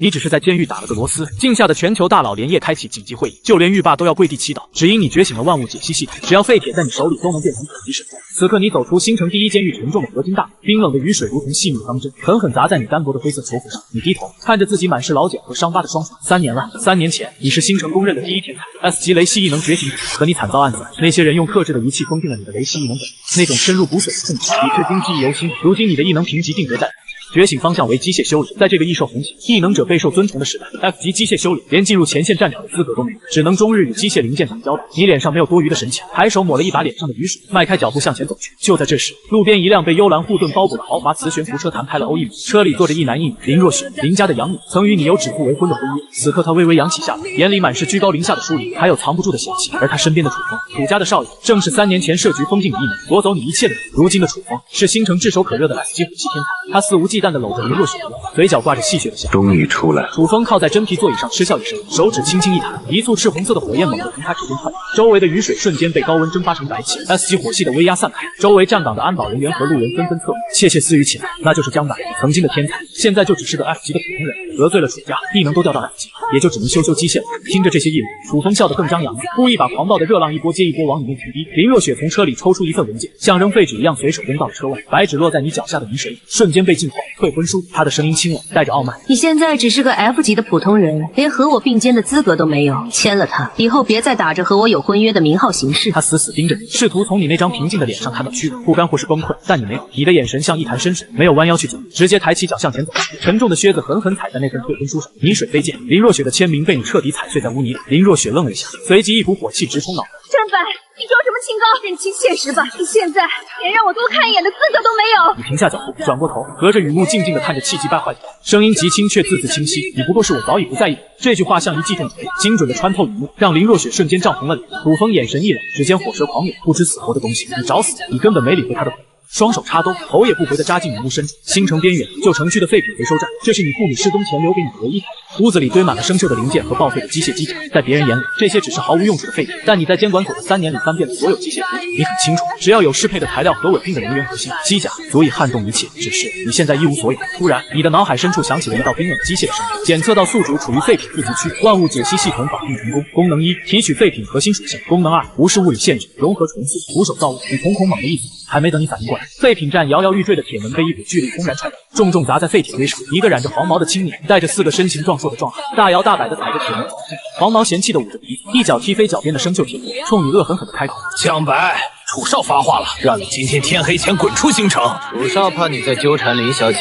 你只是在监狱打了个螺丝，境下的全球大佬连夜开启紧急会议，就连狱霸都要跪地祈祷，只因你觉醒了万物解析系统，只要废铁在你手里都能变成可敌神通。此刻你走出星城第一监狱沉重的合金大门，冰冷的雨水如同细密钢针，狠狠砸在你单薄的灰色囚服上。你低头看着自己满是老茧和伤疤的双手，3年了，3年前你是星城公认的第一天才 S 级雷系异能觉醒者，可你惨遭暗算，那些人用克制的仪器封禁了你的雷系异能本能，那种深入骨髓的痛苦，你至今记忆犹新。如今你的异能评级定格在觉醒方向为机械修理，在这个易受红旗异能者备受尊崇的时代 ，F 级机械修理连进入前线战场的资格都没有，只能终日与机械零件打交道。你脸上没有多余的神情，抬手抹了一把脸上的雨水，迈开脚步向前走去。就在这时，路边一辆被幽蓝护盾包裹的豪华磁悬浮车弹开了欧一姆，车里坐着一男一女，林若雪，林家的养女，曾与你有指腹为婚的婚约。此刻他微微扬起下巴，眼里满是居高临下的疏离，还有藏不住的嫌弃。而他身边的楚风，楚家的少爷，正是3年前设局封禁你异能，夺走你一切的人。如今的楚风是星城炙手可热的F级火系天才，他肆无忌惮地搂着林若雪，嘴角挂着戏谑的笑。终于出来了。楚风靠在真皮座椅上嗤笑一声，手指轻轻一弹，一簇赤红色的火焰猛地从他指尖窜出，周围的雨水瞬间被高温蒸发成白气。S 级火系的威压散开，周围站岗的安保人员和路人纷纷侧目，窃窃私语起来。那就是江南，曾经的天才，现在就只是个 F 级的普通人，得罪了楚家，异能都掉到 F 级，也就只能修机械了。听着这些议论，楚风笑得更张扬了，故意把狂暴的热浪一波接一波往你面前滴。林若雪从车里抽出一份文件，像扔废纸一样随手扔到了车外，白纸落在你脚下的泥水里，瞬间被浸透。退婚书，她的声音清冷，带着傲慢。你现在只是个 F 级的普通人，连和我并肩的资格都没有。签了它，以后别再打着和我有婚约的名号行事。他死死盯着你，试图从你那张平静的脸上看到虚弱、不甘或是崩溃，但你没有，你的眼神像一潭深水，没有弯腰去捡，直接抬起脚向前走去。沉重的靴子狠狠踩在那份退婚书上，泥水飞溅，林若雪的签名被你彻底踩碎在污泥里。林若雪愣了一下，随即一股火气直冲脑门。张白，你装什么清高？认清现实吧！你现在连让我多看一眼的资格都没有。你停下脚步，转过头，隔着雨幕静静地看着气急败坏的你，声音极轻却字字清晰。你不过是我早已不在意的。这句话像一记重锤，精准地穿透雨幕，让林若雪瞬间涨红了脸。楚风眼神一冷，指尖火舌狂野，不知死活的东西，你找死！你根本没理会他的回应。双手插兜，头也不回地扎进雨幕深处。星城边缘旧城区的废品回收站，这是你父母失踪前留给你的唯一财产。屋子里堆满了生锈的零件和报废的机械机甲，在别人眼里，这些只是毫无用处的废品，但你在监管所的3年里翻遍了所有机械图纸，你很清楚，只要有适配的材料和稳定的能源核心，机甲足以撼动一切。只是你现在一无所有。突然，你的脑海深处响起了一道冰冷机械的声音：检测到宿主处于废品富集区，万物解析系统绑定成功。功能1：提取废品核心属性。功能2：无视物理限制，融合重塑，徒手造物。你瞳孔猛地一缩，还没等你反应过来，废品站摇摇欲坠的铁门被一股巨力轰然踹倒，重重砸在废铁堆上。一个染着黄毛的青年，带着4个身形壮硕的壮汉，大摇大摆地踩着铁门走了进来。黄毛嫌弃地捂着鼻子，一脚踢飞脚边的生锈铁锅，冲你恶狠狠地开口：江白，楚少发话了，让你今天天黑前滚出星城。楚少怕你再纠缠林小姐，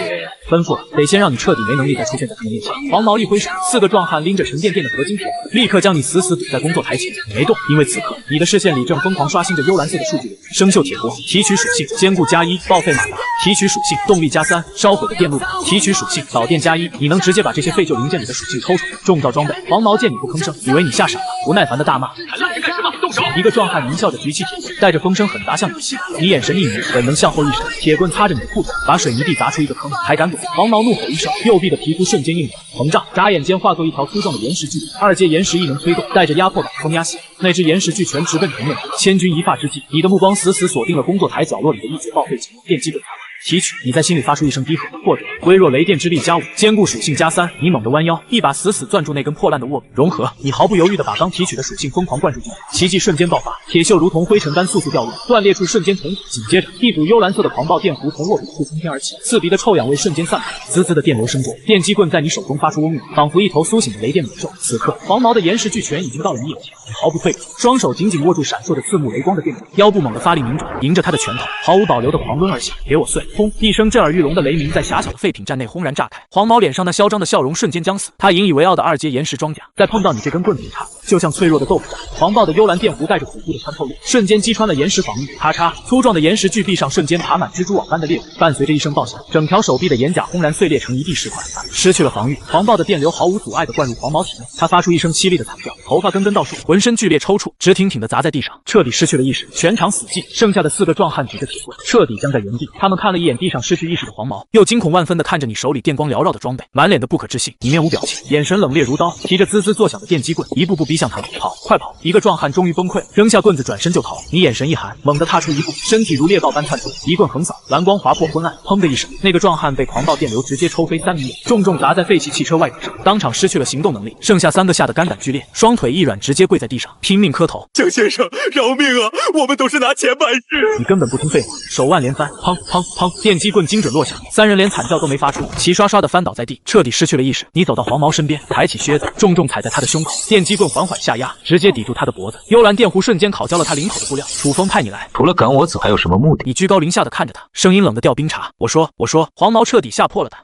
吩咐了，得先让你彻底没能力再出现在他们面前。黄毛一挥手，4个壮汉拎着沉甸甸的合金铁门，立刻将你死死堵在工作台前。你没动，因为此刻你的视线里正疯狂刷新着幽蓝色的数据流。生锈铁锅提取属性：坚固+1，报废马达；提取属性：动力+3，烧毁的电路板；提取属性：导电+1，你能直接把这些废旧零件里的属性抽出来。重造装备。黄毛见你不吭声，以为你吓傻了，不耐烦的大骂：还愣着干什么？动手！一个壮汉狞笑着举起铁棍，带着风声狠砸向你的膝盖。你眼神一凝，本能向后一闪，铁棍擦着你的裤子，把水泥地砸出一个坑，还敢躲？黄毛怒吼一声，右臂的皮肤瞬间硬膨胀，眨眼间化作一条粗壮的岩石巨人。2阶岩石异能推动，带着压迫感的风压系，那只岩石巨拳直奔城面。千钧一发之际，你的目光死死锁定了工作台角落里的一节报废结构，电机盾提取。你在心里发出一声低喝，或者微弱雷电之力+5，坚固属性+3。你猛地弯腰，一把死死攥住那根破烂的握柄，融合。你毫不犹豫地把刚提取的属性疯狂灌入进去，奇迹瞬间爆发，铁锈如同灰尘般速速掉落，断裂处瞬间重组。紧接着，一股幽蓝色的狂暴电弧从握柄处冲天而起，刺鼻的臭氧味瞬间散开，滋滋的电流声中，电击棍在你手中发出嗡鸣，仿佛一头苏醒的雷电猛兽。此刻，黄毛的岩石巨拳已经到了你眼前，你毫不退缩，双手紧紧握住闪烁着刺目雷光的电棍，腰部猛地发力拧转，迎着他的拳头，毫无保留的狂抡而下。给我碎！轰！一声震耳欲聋的雷鸣在狭小的废品站内轰然炸开，黄毛脸上那嚣张的笑容瞬间僵死。他引以为傲的2阶岩石装甲，在碰到你这根棍子一刹，就像脆弱的豆腐渣。黄暴的幽蓝电弧带着恐怖的穿透力，瞬间击穿了岩石防御。咔嚓，粗壮的岩石巨壁上瞬间爬满蜘蛛网般的裂纹，伴随着一声爆响，整条手臂的岩甲轰然碎裂成一地石块。失去了防御，黄暴的电流毫无阻碍地灌入黄毛体内，他发出一声凄厉的惨叫，头发根根倒竖，浑身剧烈抽搐，直挺挺地砸在地上，彻底失去了意识，全场死寂。剩下的4个壮汉举着铁棍，彻底僵在原地。他们看了一眼地上失去意识的黄毛，又惊恐万分地看着你手里电光缭绕的装备，满脸的不可置信。你面无表情，眼神冷冽如刀，提着滋滋作响的电击棍，一步步逼向他们，跑，快跑！一个壮汉终于崩溃，扔下棍子转身就逃。你眼神一寒，猛地踏出一步，身体如猎豹般窜出，一棍横扫，蓝光划破昏暗，砰的一声，那个壮汉被狂暴电流直接抽飞3米远，重重砸在废弃汽车外壳上，当场失去了行动能力，剩下3个吓得肝胆俱裂，双腿一软，直接跪在地上，拼命磕头。蒋先生，饶命啊！我们都是拿钱办事。你根本不听废话，手腕连翻，砰砰砰，电击棍精准落下，3人连惨叫都没发出，齐刷刷的翻倒在地，彻底失去了意识。你走到黄毛身边，抬起靴子，重重踩在他的胸口，电击棍缓缓下压，直接抵住他的脖子。幽蓝电弧瞬间烤焦了他领口的布料。楚风派你来，除了赶我走，还有什么目的？你居高临下的看着他，声音冷得掉冰碴。我说，黄毛彻底吓破了他。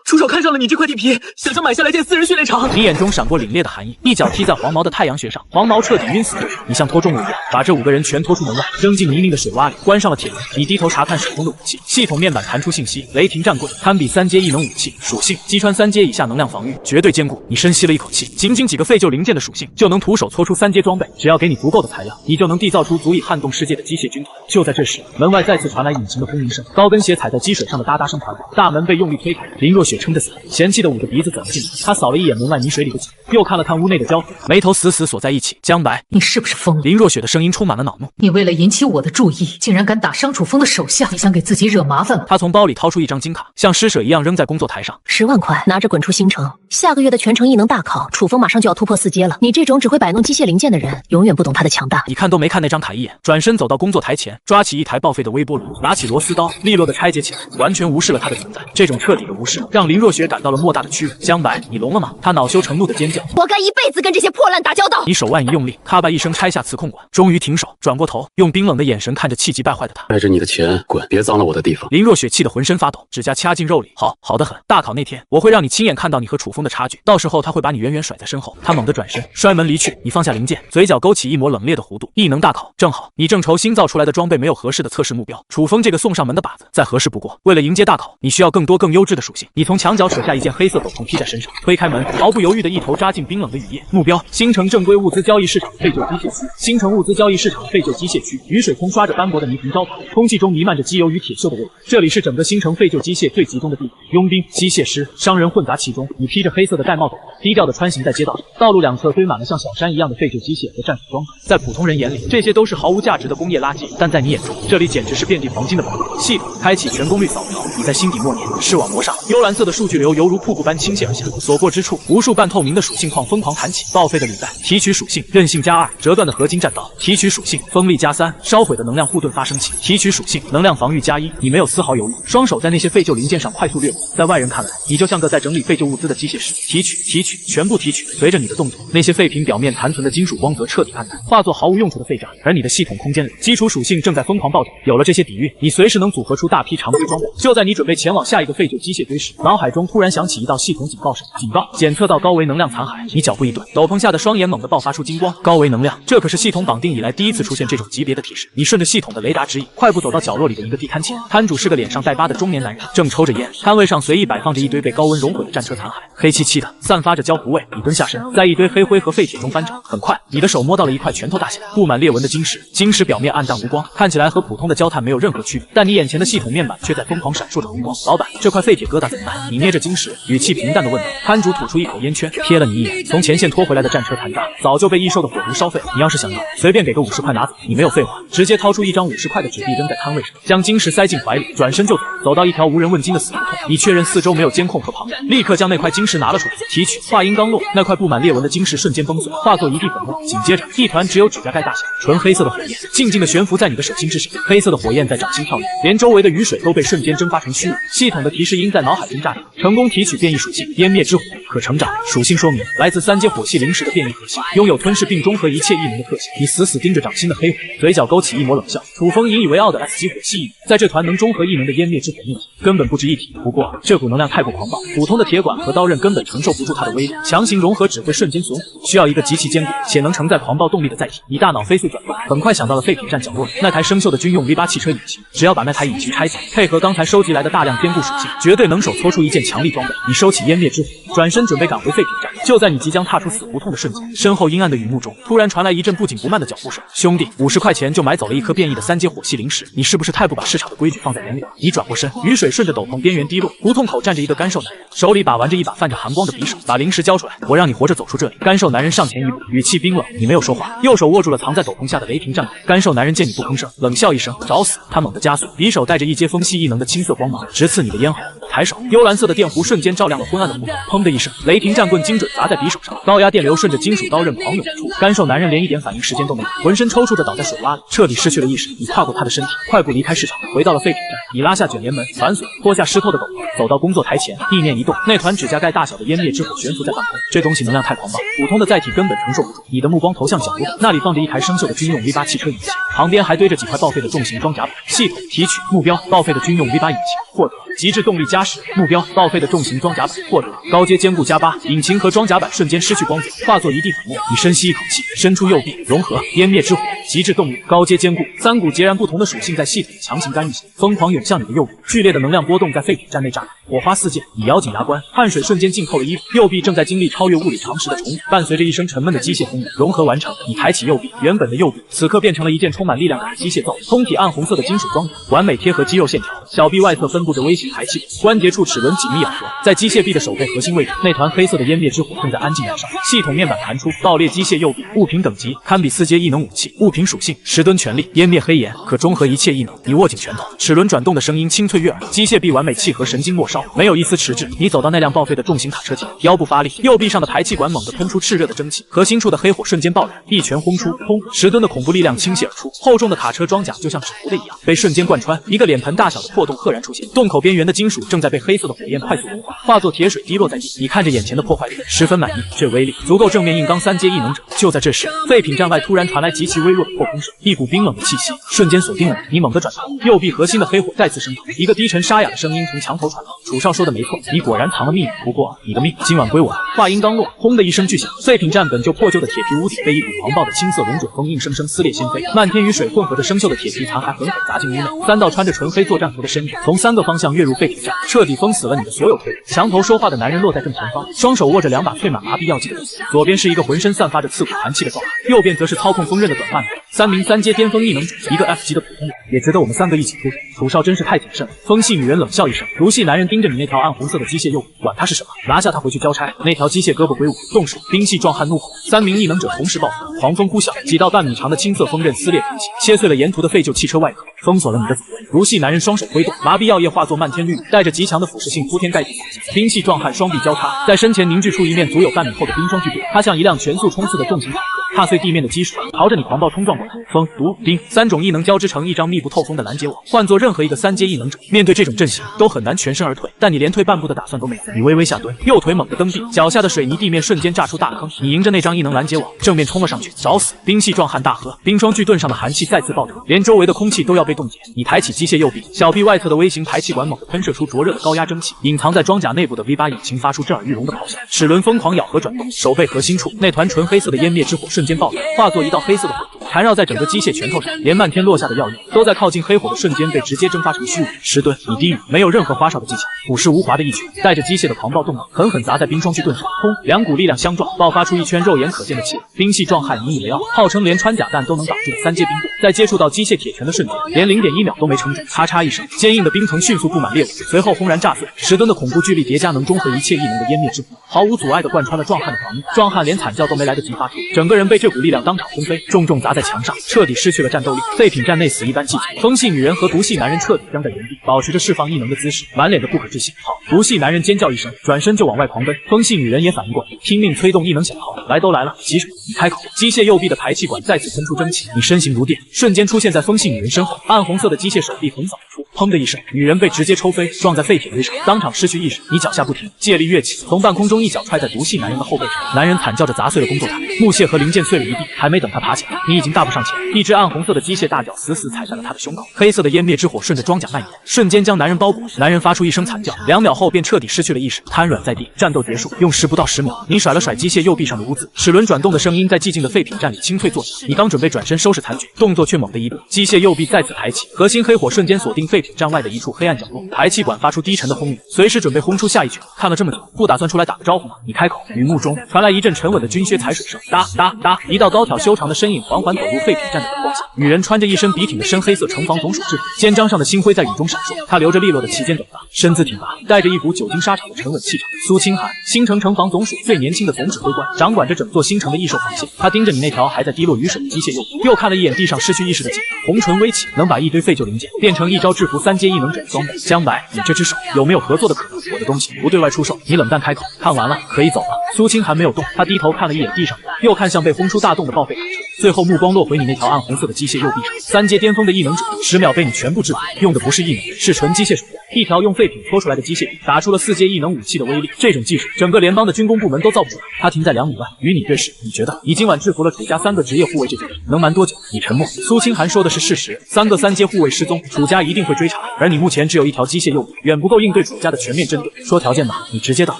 出手看上了你这块地皮，想买下来建私人训练场。你眼中闪过凛冽的寒意，一脚踢在黄毛的太阳穴上，黄毛彻底晕死过去。你像拖重物一样，把这5个人全拖出门外，扔进泥泞的水洼里，关上了铁门。你低头查看手中的武器，系统面板弹出信息：雷霆战棍，堪比3阶异能武器，属性击穿3阶以下能量防御，绝对坚固。你深吸了一口气，仅几个废旧零件的属性就能徒手搓出3阶装备，只要给你足够的材料，你就能缔造出足以撼动世界的机械军团。就在这时，门外再次传来隐形的轰鸣声，高跟鞋踩在积水上的哒哒声传来，大门被用力推开。林若雪撑着伞，嫌弃的捂着鼻子走了进来。她扫了一眼门外泥水里的井，又看了看屋内的胶盒，眉头死死锁在一起。江白，你是不是疯了？林若雪的声音充满了恼怒。你为了引起我的注意，竟然敢打伤楚风的手下，你想给自己惹麻烦吗？她从包里掏出一张金卡，像施舍一样扔在工作台上。10万块，拿着滚出星城。下个月的全城异能大考，楚风马上就要突破4阶了。你这种只会摆弄机械零件的人，永远不懂他的强大。你看都没看那张卡一眼，转身走到工作台前，抓起一台报废的微波炉，拿起螺丝刀，利落的拆解起来，完全无视了他的存在。这种彻底的无视，让林若雪感到了莫大的屈辱。江白，你聋了吗？他恼羞成怒的尖叫，活该一辈子跟这些破烂打交道。你手腕一用力，咔吧一声拆下磁控管，终于停手，转过头，用冰冷的眼神看着气急败坏的他。带着你的钱滚，别脏了我的地方。林若雪气得浑身发抖，指甲掐进肉里。好得很。大考那天，我会让你亲眼看到你和楚风的差距，到时候他会把你远远甩在身后。他猛地转身，摔门离去。你放下零件，嘴角勾起一抹冷冽的弧度。异能大考，正好你正愁新造出来的装备没有合适的测试目标，楚风这个送上门的靶子再合适不过。为了迎接大考，你需要更多更优质的属性。你从墙角扯下一件黑色斗篷披在身上，推开门，毫不犹豫的一头扎进冰冷的雨夜。目标：星城正规物资交易市场废旧机械区。星城物资交易市场废旧机械区，雨水冲刷着斑驳的泥瓶招牌，空气中弥漫着机油与铁锈的味道。这里是整个星城废旧机械最集中的地方，佣兵、机械师、商人混杂其中。你披着黑色的盖帽斗篷，低调地穿行在街道上，道路两侧堆满了像小山一样的废旧机械和战术装备。在普通人眼里，这些都是毫无价值的工业垃圾，但在你眼中，这里简直是遍地黄金的宝库。系统开启全功率扫描，你在心底默念：视网膜上，幽蓝色的数据流犹如瀑布般倾泻而下，所过之处，无数半透明的属性矿疯狂弹起。报废的履带，提取属性韧性+2，折断的合金战刀，提取属性锋利+3，烧毁的能量护盾发生器，提取属性能量防御+1。你没有丝毫犹豫，双手在那些废旧零件上快速掠过。在外人看来，你就像个在整理废旧物资的机械师，提取，全部提取。随着你的动作，那些废品表面残存的金属光泽彻底暗淡，化作毫无用处的废渣。而你的系统空间里，基础属性正在疯狂暴涨。有了这些底蕴，你随时能组合出大批常规装备。就在你准备前往下一个废旧机械堆时，脑海中突然响起一道系统警告声：警告，检测到高维能量残骸。你脚步一顿，斗篷下的双眼猛地爆发出金光。高维能量，这可是系统绑定以来第一次出现这种级别的提示。你顺着系统的雷达指引，快步走到角落里的一个地摊前。摊主是个脸上带疤的中年男人，正抽着烟。摊位上随意摆放着一堆被高温熔毁的战车残骸，黑漆漆的，散发着焦糊味。你蹲下身，在一堆黑灰和废铁中翻找。很快，你的手摸到了一块拳头大小、布满裂纹的晶石。晶石表面暗淡无光，看起来和普通的焦炭没有任何区别。但你眼前的系统面板却在疯狂闪烁着红光。老板，这块废铁疙瘩怎么办？你捏着晶石，语气平淡地问道。摊主吐出一口烟圈，瞥了你一眼。从前线拖回来的战车残渣，早就被易售的火炉烧废。你要是想要，随便给个50块拿走。你没有废话，直接掏出一张50块的纸币扔在摊位上，将晶石塞进怀里，转身就走。走到一条无人问津的死胡同，你确认四周没有监控和旁人，立刻将那块晶石拿了出来，提取。话音刚落，那块布满裂纹的晶石瞬间崩碎，化作一地粉末。紧接着，一团只有指甲盖大小、纯黑色的火焰，静静地悬浮在你的手心之上。黑色的火焰在掌心跳跃，连周围的雨水都被瞬间蒸发成虚无。系统的提示音在脑海中炸掉：成功提取变异属性湮灭之火，可成长。属性说明：来自3阶火系灵石的变异核心，拥有吞噬并中和一切异能的特性。你死死盯着掌心的黑火，嘴角勾起一抹冷笑。楚风引以为傲的 S 级火系异能，在这团能中和异能的湮灭之火面前，根本不值一提。不过，这股能量太过狂暴，普通的铁管和刀刃根本承受不住它的威力，强行融合只会瞬间损毁，需要一个极其坚固且能承载狂暴动力的载体。你大脑飞速转换，很快想到了废品站角落里那台生锈的军用 V8 汽车引擎，只要把那台引擎拆走，配合刚才收集来的大量坚固属性，绝对能手搓出一件强力装备。你收起湮灭之火，转身准备赶回废品站。就在你即将踏出死胡同的瞬间，身后阴暗的雨幕中突然传来一阵不紧不慢的脚步声。兄弟，50块钱就买走了一颗变异的3阶火系灵石，你是不是太不把市场的规矩放在眼里了？你转过身，雨水顺着斗篷边缘滴落，胡同口站着一个干瘦男人，手里把玩着一把泛着寒光的匕首，把灵石交出来，我让你活着走出这里。干瘦男人上前一步，语气冰冷，你没有说话，右手握住了藏在斗篷下的雷霆战斧。干瘦男人见你不吭声，冷笑一声，找死！他猛地加速，匕首带着一阶风系异能的青色光芒，直刺你的咽喉。抬手，幽蓝色的电弧瞬间照亮了昏暗的木头，砰的一声，雷霆战棍精准砸在匕首上，高压电流顺着金属刀刃狂涌而出。干瘦男人连一点反应时间都没有，浑身抽搐着倒在水洼里，彻底失去了意识。你跨过他的身体，快步离开市场，回到了废品站。你拉下卷帘门，反锁，脱下湿透的斗篷，走到工作台前，意念一动，那团指甲盖大小的湮灭之火悬浮在半空。这东西能量太狂暴，普通的载体根本承受不住。你的目光投向角落，那里放着一台生锈的军用 V8 汽车引擎，旁边还堆着几块报废的重型装甲板。系统提取目标：报废的军用 V8 引擎，获得极致动力加10。目标：报废的重型装甲板，获得高阶坚固加8。引擎和装甲板瞬间失去光泽，化作一地粉末。你深吸一口气，伸出右臂，融合湮灭之火、极致动力、高阶坚固3股截然不同的属性在系统强行干预下，疯狂涌向你的右臂。剧烈的能量波动在废品站内炸开，火花四溅。你咬紧牙关，汗水瞬间浸透了衣服。右臂正在经历超越物理常识的重组，伴随着一声沉闷的机械轰鸣，融合完成。你抬起右臂，原本的右臂此刻变成了一件充满力量感的机械造型，通体暗红色的金属装甲，完美贴合肌肉线条。小臂外侧分布着微型排气管，关节处齿轮紧密咬合。在机械臂的手背核心位置，那团黑色的湮灭之火正在安静燃烧。系统面板弹出，爆裂机械右臂，物品等级堪比4阶异能武器，物品属性10吨全力，湮灭黑炎，可中和一切异能。你握紧拳头，齿轮转动的声音清脆悦耳，机械臂完美契合神经末梢，没有一丝迟滞。你走到那辆报废的重型卡车前，腰部发力，右臂上的排气管猛地喷出炽热的蒸汽，核心处的黑火瞬间爆燃，一拳轰出，轰！10吨的恐怖力量倾泻而出，厚重的卡车装甲就像纸糊的一样，被瞬间贯穿，一个脸盆大小的破洞赫然出现，洞口边缘的金属正在被黑色的火焰快速融化，化作铁水滴落在地。你看着眼前的破坏力，十分满意，这威力足够正面硬刚3阶异能者。就在这时，废品站外突然传来极其微弱的破空声，一股冰冷的气息瞬间锁定了你。你猛地转头，右臂核心的黑火再次升腾，一个低沉沙哑的声音从墙头传来：“楚少说的没错，你果然藏了秘密，不过你的命今晚归我了。”话音刚落，轰的一声巨响，废品站本就破旧的铁皮屋顶被一股狂暴的青色龙卷风硬生生撕裂掀飞，漫天雨水混合着生锈的铁皮残骸狠狠砸进屋内。3道穿着纯黑作战服的身影从3个方向跃入废品站，彻底封死了你的所有退路。墙头说话的男人落在正前方，双手握着2把萃满麻痹药剂的东西，左边是一个浑身散发着刺骨寒气的壮汉，右边则是操控锋刃的短发女人。3名3阶巅峰异能者，一个 F 级的普通人，也觉得我们3个一起出手。楚少真是太谨慎了。风系女人冷笑一声，如系男人盯着你那条暗红色的机械右臂，管他是什么，拿下他回去交差。那条机械胳膊挥舞，动手，兵器壮汉怒吼，3名异能者同时爆发，狂风呼啸，几道半米长的青色锋刃撕裂空气，切碎了沿途的废旧汽车外壳，封锁了你的左轮。如系男人双手挥动，麻痹药液化作漫天绿雨，带着极强的腐蚀性铺天盖地扫进。兵器壮汉双臂交叉，在身前凝聚出一面足有半米厚的冰霜巨盾，他像一辆全速冲刺的重型坦克，踏碎地面的基础，朝着你狂暴冲撞过来。风、毒、冰3种异能交织成一张密不透风的拦截网，换作任何一个3阶异能者，面对这种阵型都很难全身而退，但你连退半步的打算都没有。你微微下蹲，右腿猛地蹬地，脚下的水泥地面瞬间炸出大坑，你迎着那张异能拦截网正面冲了上去，找死！兵器壮汉大喝，冰霜巨盾上的寒气再次爆腾，连周围的空气都要被冻结。你抬起机械右臂，小臂外侧的微型排气管猛地喷射出灼热的高压蒸汽，隐藏在装甲内部的 V8 引擎发出震耳欲聋的咆哮，齿轮疯狂咬合转动，手背核心处那团纯黑色的湮灭之火瞬间爆燃，化作一道黑色的火柱，缠绕在整个机械拳头上，连漫天落下的药液都在靠近黑火的瞬间被直接蒸发成虚无。10吨，你低语，没有任何花哨的技巧，朴实无华的一拳，带着机械的狂暴动能，狠狠砸在冰霜巨盾上，轰！2股力量相撞，爆发出一圈肉眼可见的气。兵器壮汉引以为傲，号称连穿甲弹都能挡住的3阶冰盾，在接触到机械铁拳的瞬间，连0.1秒都没撑住，咔嚓一声，坚硬的冰层迅速布满裂纹，随后轰然炸碎。10吨的恐怖巨力叠加能中和一切异能的湮灭之火，毫无阻碍地贯穿了壮汉的防御。壮汉连惨叫都没来得及发出，整个人被这股力量当场轰飞，重重砸在墙上，彻底失去了战斗力。废品站内死一般寂静，风系女人和毒系男人彻底僵在原地，保持着释放异能的姿势，满脸的不可置信。好！毒系男人尖叫一声，转身就往外狂奔。风系女人也反应过来，拼命催动异能小号，来都来了，洗手！你开口，机械右臂的排气管再次喷出蒸汽，你身形如电，瞬间出现在风系女人身后，暗红色的机械手臂横扫而出，砰的一声，女人被直接抽飞，撞在废铁堆上，当场失去意识。你脚下不停，借力跃起，从半空中一脚踹在毒系男人的后背上，男人惨叫着砸碎了工作台，木屑和零件碎了一地，还没等他爬起来，你已经大步上前，一只暗红色的机械大脚死死踩在了他的胸口，黑色的湮灭之火顺着装甲蔓延，瞬间将男人包裹。男人发出一声惨叫，2秒后便彻底失去了意识，瘫软在地。战斗结束，用时不到10秒。你甩了甩机械右臂上的污渍，齿轮转动的声音在寂静的废品站里清脆作响。你刚准备转身收拾残局，动作却猛地一顿，机械右臂再次抬起，核心黑火瞬间锁定废品品站外的一处黑暗角落，排气管发出低沉的轰鸣，随时准备轰出下一拳。看了这么久，不打算出来打个招呼吗？你开口。雨幕中传来一阵沉稳的军靴踩水声，哒哒哒，一道高挑修长的身影缓缓走入废品站的灯光下。女人穿着一身笔挺的深黑色城防总署制服，肩章上的星辉在雨中闪烁。她留着利落的齐肩短发，身姿挺拔，带着一股久经沙场的沉稳气场。苏清寒，星城城防总署最年轻的总指挥官，掌管着整座星城的异兽防线。他盯着你那条还在滴落雨水的机械右臂，又看了一眼地上失去意识的警员，红唇微起，能把一堆废旧零件变成一招制服3阶异能者的装备。江白，你这只手有没有合作的可能？我的东西不对外出售。你冷淡开口。看完了，可以走了。苏清寒没有动，他低头看了一眼地上，又看向被轰出大洞的报废卡车，最后目光落回你那条暗红色的机械右臂上。3阶巅峰的异能者，10秒被你全部制服，用的不是异能，是纯机械手段。一条用废品搓出来的机械臂，打出了4阶异能武器的威力。这种技术，整个联邦的军工部门都造不出来。他停在2米外，与你对视。你觉得你今晚制服了楚家3个职业护卫这件事能瞒多久？你沉默。苏清寒说的是事实，3个3阶护卫失踪，楚家一定会追查。而你目前只有一条机械右臂，远不够应对楚家的全面针对。说条件吧，你直接到。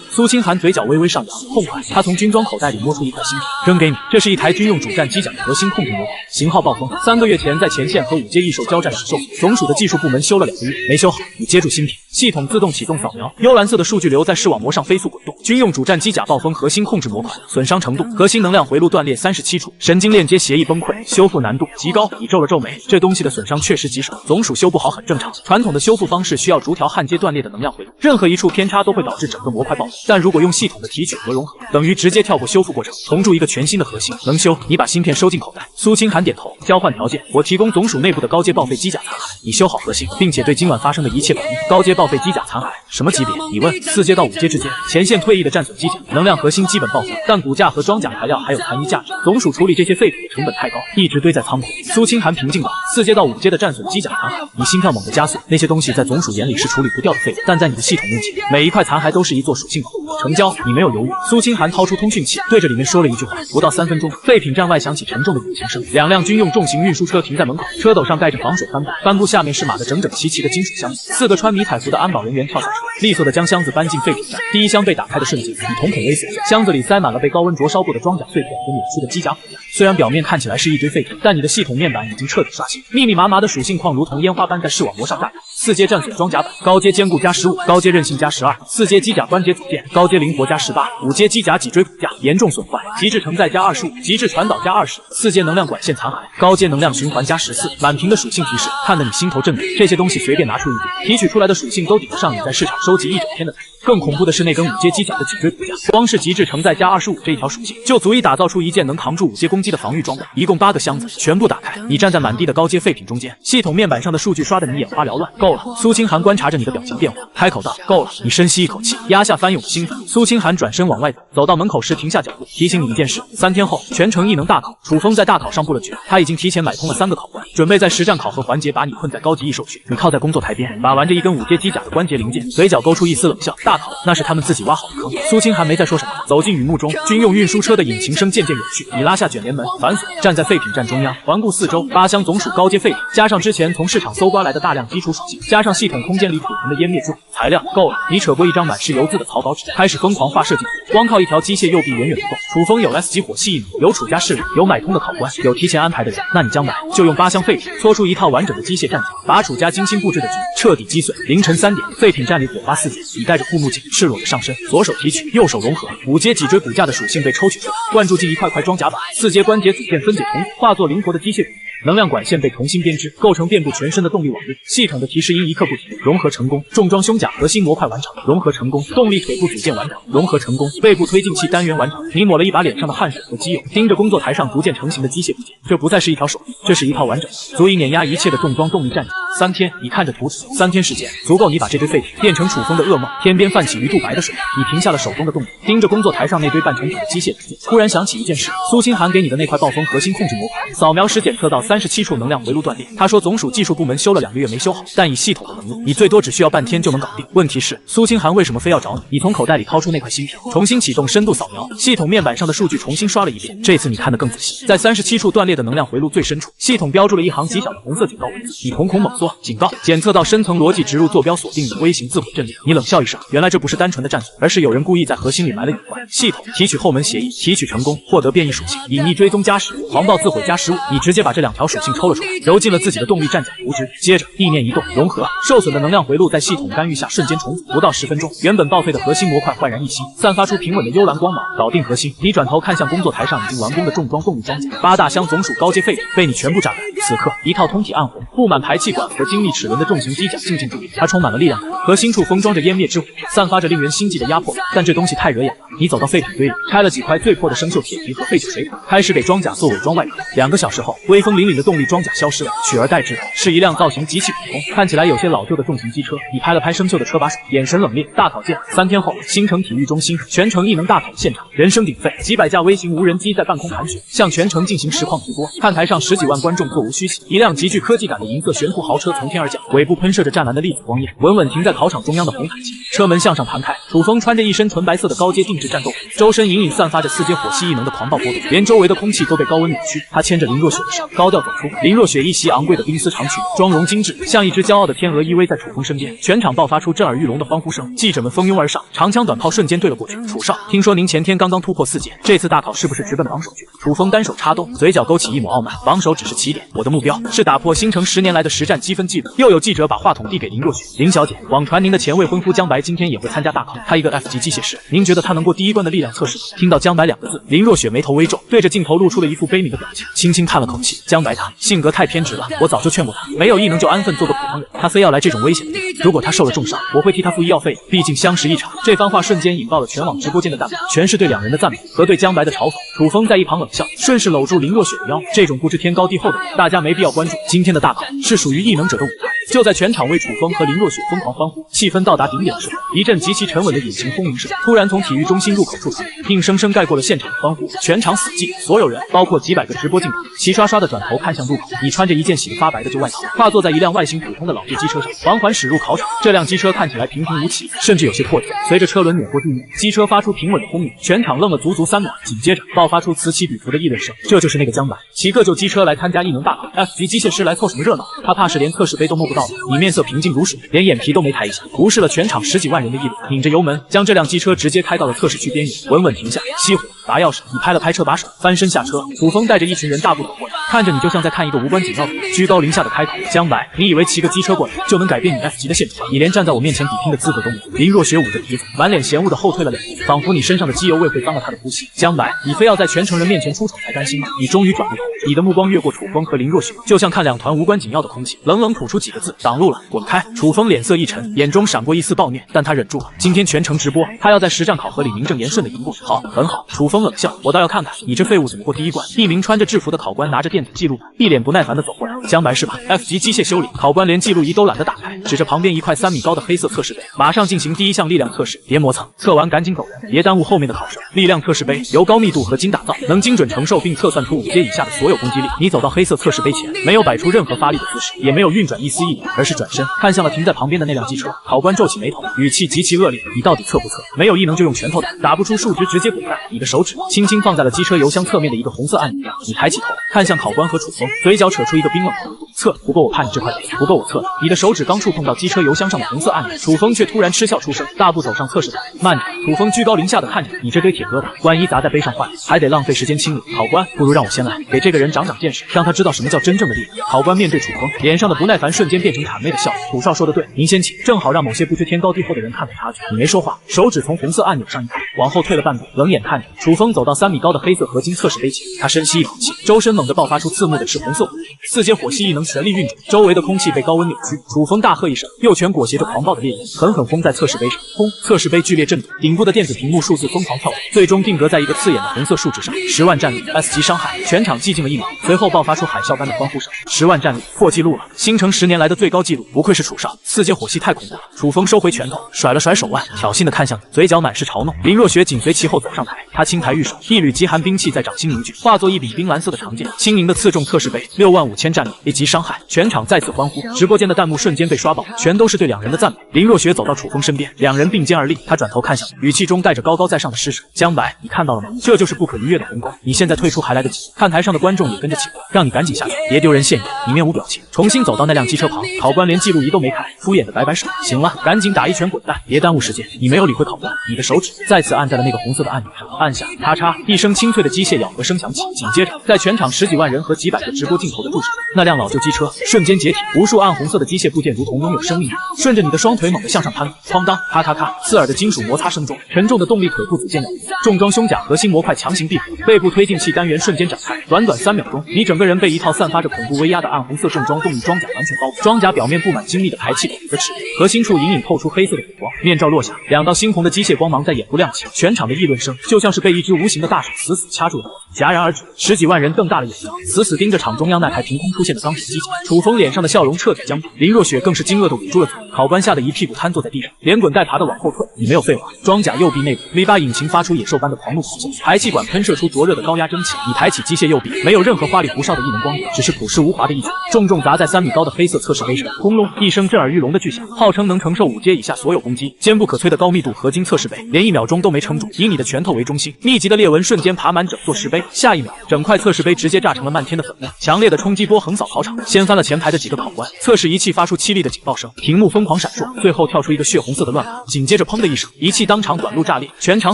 苏清寒嘴角微微上扬，痛快。他从军装口袋里摸出一块芯片，扔给你。这是一台军用主战机甲的核心控制模块，型号暴风。3个月前在前线和5阶异兽交战时受损，总署的技术部门修了2个月，没修好。你接住芯片，系统自动启动扫描，幽蓝色的数据流在视网膜上飞速滚动。军用主战机甲暴风核心控制模块损伤程度：核心能量回路断裂37处，神经链接协议崩溃，修复难度极高。你皱了皱眉，这东西的损伤确实棘手，总署修不好很正常。传统的修复方式需要逐条焊接断裂的能量回路，任何一处偏差都会导致整个模块爆裂。但如果用系统的提取和融合，等于直接跳过修复过程，重铸一个全新的核心。能修，你把芯片收进口袋。苏清寒点头。交换条件，我提供总署内部的高阶报废机甲残骸，你修好核心，并且对今晚发生的一切保密。高阶报废机甲残骸什么级别？你问。4阶到5阶之间，前线退役的战损机甲，能量核心基本报废，但骨架和装甲材料还有残余价值。总署处理这些废品的成本太高，一直堆在仓库。苏清寒平静道：4阶到5阶的战损机甲残骸，你心跳猛地加速。那些东西在总署眼里是处理不掉的废物，但在你的系统面前，每一块残骸都是一座属性宝。成交。你没有犹豫。苏清寒掏出通讯器，对着里面说了一句话。不到3分钟，废品站外响起沉重的引擎声，2辆军用重型运输车停在门口，车斗上盖着防水帆布，帆布下面是码得整整齐齐的金属箱子。4个穿迷彩服的安保人员跳下车，利索地将箱子搬进废品站。第一箱被打开的瞬间，你瞳孔微缩，箱子里塞满了被高温灼烧过的装甲碎片和扭曲的机甲骨架。虽然表面看起来是一堆废品，但你的系统面板已经彻底刷新，密密麻麻的属性矿如同烟花般在视网膜上炸开。4阶战损装甲板，高阶坚固加15，高阶韧性加12。4阶机甲关节组件，高阶灵活加18。5阶机甲脊椎骨架严重损坏，极致承载加25，极致传导加20。4阶能量管线残骸，高阶能量循环加14。满屏的属性提示，看得你心头震动。这些东西随便拿出一点，提取出来的属性都抵得上你在市场收集一整天的财。更恐怖的是那根5阶机甲的脊椎骨架，光是极致承载加25这一条属性，就足以打造出一件能扛住5阶攻击的防御装备。一共8个箱子，全部打开。你站在满地的高阶废品中间，系统面板上的数据刷得你眼花缭乱。够了。苏清寒观察着你的表情变化，开口道：够了。你深吸一口气，压下翻涌的兴奋。苏清寒转身往外走，走到门口时停下脚步，提醒你一件事：3天后全程异能大考。楚风在大考上布了局，他已经提前买通了3个考官，准备在实战考核环节把你困在高级异兽区。你靠在工作台边，把玩着一根5阶机甲的关节零件，嘴角勾出一丝冷笑。大考那是他们自己挖好的坑。苏清寒没再说什么，走进雨幕中，军用运输车的引擎声渐渐远去。你拉下卷帘门，反锁，站在废品站中央，环顾四周，8箱总属高阶废品，加上之前从市场搜刮来的大量基础属性，加上系统空间里储存的湮灭之火材料，够了。你扯过一张满是油渍的草稿纸，开始疯狂画设计图。光靠一条机械右臂远远不够。楚风有 S 级火系异能，有楚家势力，有买通的考官，有提前安排的人。那你将来就用8箱废品搓出一套完整的机械战甲，把楚家精心布置的局彻底击碎。凌晨3点，废品站里火花四溅，你戴着护目镜，赤裸的上身，左手提取，右手融合，5阶脊椎骨架的属性被抽取出来，灌注进一块块装甲板。4阶关节组件分解重组，化作灵活的机械骨。能量管线被重新编织，构成遍布全身的动力网络。系统的提示音一刻不停。融合成功，重装胸甲核心模块完成。融合成功，动力腿部组件完成。融合成功，背部推进器单元完成。你抹了一把脸上的汗水和机油，盯着工作台上逐渐成型的机械部件，这不再是一条手臂，这是一套完整的、足以碾压一切的重装动力战甲。3天，你看着图纸，3天时间足够你把这堆废品变成楚风的噩梦。天边泛起鱼肚白的水，你停下了手中的动作，盯着工作台上那堆半成品的机械部件，突然想起一件事：苏清寒给你的那块暴风核心控制模块，扫描时检测到37处能量回路断裂。他说总署技术部门修了2个月没修好，但以系统的能力，你最多只需要半天就能搞定。问题是，苏清寒为什么非要找你？你从口袋里掏出那块芯片，重新启动深度扫描，系统面板上的数据重新刷了一遍。这次你看得更仔细，在37处断裂的能量回路最深处，系统标注了一行极小的红色警告文字。你瞳孔猛缩，警告，检测到深层逻辑植入坐标锁定你微型自毁阵列。你冷笑一声，原来原来这不是单纯的战损，而是有人故意在核心里埋了隐患。系统提取后门协议，提取成功，获得变异属性，隐匿追踪+15，狂暴自毁+15。你直接把这2条属性抽了出来，揉进了自己的动力战甲图纸，接着意念一动，融合，受损的能量回路在系统干预下瞬间重组，不到10分钟，原本报废的核心模块焕然一新，散发出平稳的幽蓝光芒。搞定核心，你转头看向工作台上已经完工的重装动力装甲，8大箱总属高阶废品被你全部榨干。此刻，一套通体暗红、布满排气管和精密齿轮的重型机甲静静伫立，它充满了力量感，核心处封装着湮灭之火，散发着令人心悸的压迫感。但这东西太惹眼了，你走到废品堆里，拆了几块最破的生锈铁皮和废旧水管，开始给装甲做伪装外壳。2个小时后，威风凛凛的动力装甲消失了，取而代之的是一辆造型极其普通、看起来有些老旧的重型机车。你拍了拍生锈的车把手，眼神冷冽。大考见！3天后，新城体育中心全城异能大考现场，人声鼎沸，几百架微型无人机在半空盘旋，向全城进行实况直播。看台上10几万观众座无虚席，一辆极具科技感的银色悬浮豪车从天而降，尾部喷射着湛蓝的粒子光焰，稳稳停在考场中央的红毯前。车门向上弹开，楚风穿着一身纯白色的高阶定制战斗服，周身隐隐散发着4阶火系异能的狂暴波动，连周围的空气都被高温扭曲。他牵着林若雪的手，高调走出。林若雪一袭昂贵的冰丝长裙，妆容精致，像一只骄傲的天鹅依偎在楚风身边。全场爆发出震耳欲聋的欢呼声，记者们蜂拥而上，长枪短炮瞬间对了过去。楚少，听说您前天刚刚突破4阶，这次大考是不是直奔榜首去？楚风单手插兜，嘴角勾起一抹傲慢，榜首只是起点，我的目标是打破星城10年来的实战积分记录。又有记者把话筒递给林若雪，林小姐，网传您的前未婚夫江白今天也会参加大考，他一个 F 级机械师，您觉得他能过第1关的力量测试吗？听到江白2个字，林若雪眉头微皱，对着镜头露出了一副悲悯的表情，轻轻叹了口气。江白他性格太偏执了，我早就劝过他，没有异能就安分做个普通人，他非要来这种危险的地方。如果他受了重伤，我会替他付医药费，毕竟相识一场。这番话瞬间引爆了全网直播间的弹幕，全是对2人的赞美和对江白的嘲讽。楚风在一旁冷笑，顺势搂住林若雪的腰，这种不知天高地厚的人，大家没必要关注。今天的大考是属于异能者的舞台。就在全场为楚风和林若雪疯狂欢呼，气氛到达顶点的时候，一阵极其沉稳的引擎轰鸣声突然从体育中心入口处传来，硬生生盖过了现场的欢呼。全场死寂，所有人，包括几百个直播镜头，齐刷刷的转头看向入口。你穿着一件洗得发白的旧外套，跨坐在一辆外形普通的老旧机车上，缓缓驶入考场。这辆机车看起来平平无奇，甚至有些破旧。随着车轮碾过地面，机车发出平稳的轰鸣，全场愣了足足3秒，紧接着爆发出此起彼伏的议论声。这就是那个江白，骑个旧机车来参加异能大考 ，F 级机械师来凑什么热闹？他怕是连测试杯都摸不到吧？你面色平静如水，连眼皮都没抬一下，无视了全场10几万人的议论，拧着油门将这辆机车直接开到了测试区边缘，稳稳停下，熄火，拔钥匙。你拍了拍车把手，翻身下车。楚风带着一群人大步走过来，看着你就像在看一个无关紧要的人，居高临下的开口：江白，你以为骑个机车过来就能改变你 F 级的现状？你连站在我面前比拼的资格都没有。林若雪捂着鼻子，满脸嫌恶的后退了2步，仿佛你身上的机油味会脏了她的呼吸。江白，你非要在全城人面前出丑才甘心吗？你终于转过头，你的目光越过楚风和林若雪，就像看2团无关紧要的空气，冷冷吐出几个字：挡路了，滚开！楚风脸色一沉，眼中闪过一丝暴虐，但他忍住了。今天全程直播，他要在实战考核里名正言顺的赢过去。好，很好。楚风冷笑，我倒要看看你这废物怎么过第1关。一名穿着制服的考官拿着电子记录板，一脸不耐烦的走过来。江白是吧 ？F 级机械修理。考官连记录仪都懒得打开，指着旁边一块3米高的黑色测试杯，马上进行第1项力量测试，别磨蹭，测完赶紧走人，别耽误后面的考生。力量测试杯由高密度合金打造，能精准承受并测算出5阶以下的所有攻击力。你走到黑色测试杯前，没有摆出任何发力的姿势，也没有运转一丝一点，而是转身看向了停在旁边的那辆机车。考官皱起眉头，语气极其恶劣：你到底测不测？没有异能就用拳头打，打不出数值直接滚蛋。你的手指轻轻放在了机车油箱侧面的一个红色按钮上，你抬起头看向考官和楚风，嘴角扯出一个冰冷的弧度。测不过我怕你这块肥，不够我测的。你的手指刚触碰到机车油箱上的红色按钮，楚风却突然嗤笑出声，大步走上测试台。慢着！楚风居高临下的看着你这堆铁疙瘩，万一砸在杯上坏了，还得浪费时间清理。考官，不如让我先来，给这个人长长见识，让他知道什么叫真正的力量。考官面对楚风，脸上的不耐烦瞬间变成谄媚的笑。楚少说的对，您先请，正好让某些不知天高地厚的人看看差距。你没说话，手指从红色按钮上一抬，往后退了半步，冷眼看着楚风走到3米高的黑色合金测试杯前，他深吸一口气，周身猛地爆发出刺目的赤红色火焰，4阶火系异能全力运转，周围的空气被高温扭曲。楚风大喝一声，右拳裹挟着狂暴的烈焰，狠狠轰在测试杯上。轰！测试杯剧烈震动，顶部的电子屏幕数字疯狂跳动，最终定格在一个刺眼的红色数值上：10万战力 ，S 级伤害。全场寂静了1秒，随后爆发出海啸般的欢呼声：10万战力，破纪录了！星城10年来的最高纪录，不愧是楚少，4阶火系太恐怖了。楚风收回拳头，甩了甩手腕，挑衅的看向你，嘴角满是嘲弄。林若雪紧随其后走上台，她轻抬玉手，一缕极寒兵器在掌心凝聚，化作一柄冰蓝色的长剑，轻盈的刺中测试杯。65000战力，1级伤害。伤害，全场再次欢呼，直播间的弹幕瞬间被刷爆，全都是对两人的赞美。林若雪走到楚风身边，两人并肩而立，他转头看向你，语气中带着高高在上的施舍。江白，你看到了吗？这就是不可逾越的鸿沟，你现在退出还来得及。看台上的观众也跟着起哄，让你赶紧下去，别丢人现眼。你面无表情，重新走到那辆机车旁，考官连记录仪都没开，敷衍的摆摆手，行了，赶紧打一拳滚蛋，别耽误时间。你没有理会考官，你的手指再次按在了那个红色的按钮上，按下，咔嚓，一声清脆的机械咬合声响起，紧接着，在全场十几万人和几百个直播镜头的注视中，那辆老旧机车瞬间解体，无数暗红色的机械部件如同拥有生命一样，顺着你的双腿猛地向上攀，哐当，咔咔咔，刺耳的金属摩擦声中，沉重的动力腿部组件咬合，重装胸甲核心模块强行闭合，背部推进器单元瞬间展开，短短3秒钟，你整个人被一套散发着恐怖威压的暗红色重装动力装甲完全包围，装甲表面布满精密的排气孔和齿轮，核心处隐隐透出黑色的火光，面罩落下，2道猩红的机械光芒在眼部亮起，全场的议论声就像是被一只无形的大手死死掐住了，戛然而止。十几万人瞪大了眼睛，死死盯着场中央那台凭空出现的钢铁机甲。楚风脸上的笑容彻底僵住，林若雪更是惊愕地捂住了嘴。考官吓得一屁股瘫坐在地上，连滚带爬的往后退。你没有废话，装甲右臂内部 V8 引擎发出野兽般的狂怒咆哮，排气管喷射出灼热的高压蒸汽。你抬起机械右臂，没有任何花里胡哨的异能光点，只是朴实无华的一拳，重重砸在3米高的黑色测试杯上，轰隆一声震耳欲聋的巨响，号称能承受5阶以下所有攻击，坚不可摧的高密度合金测试杯，连1秒钟都没撑住，以你的拳头为中心，密集的裂纹瞬间爬满整座石碑。下一秒，整块测试杯直接炸成了漫天的粉末，强烈的冲击波横扫考场，掀翻了前排的几个考官。测试仪器发出凄厉的警报声，屏幕疯狂闪烁，最后跳出一个血红色的乱码，紧接着砰的一声，仪器当场短路炸裂，全场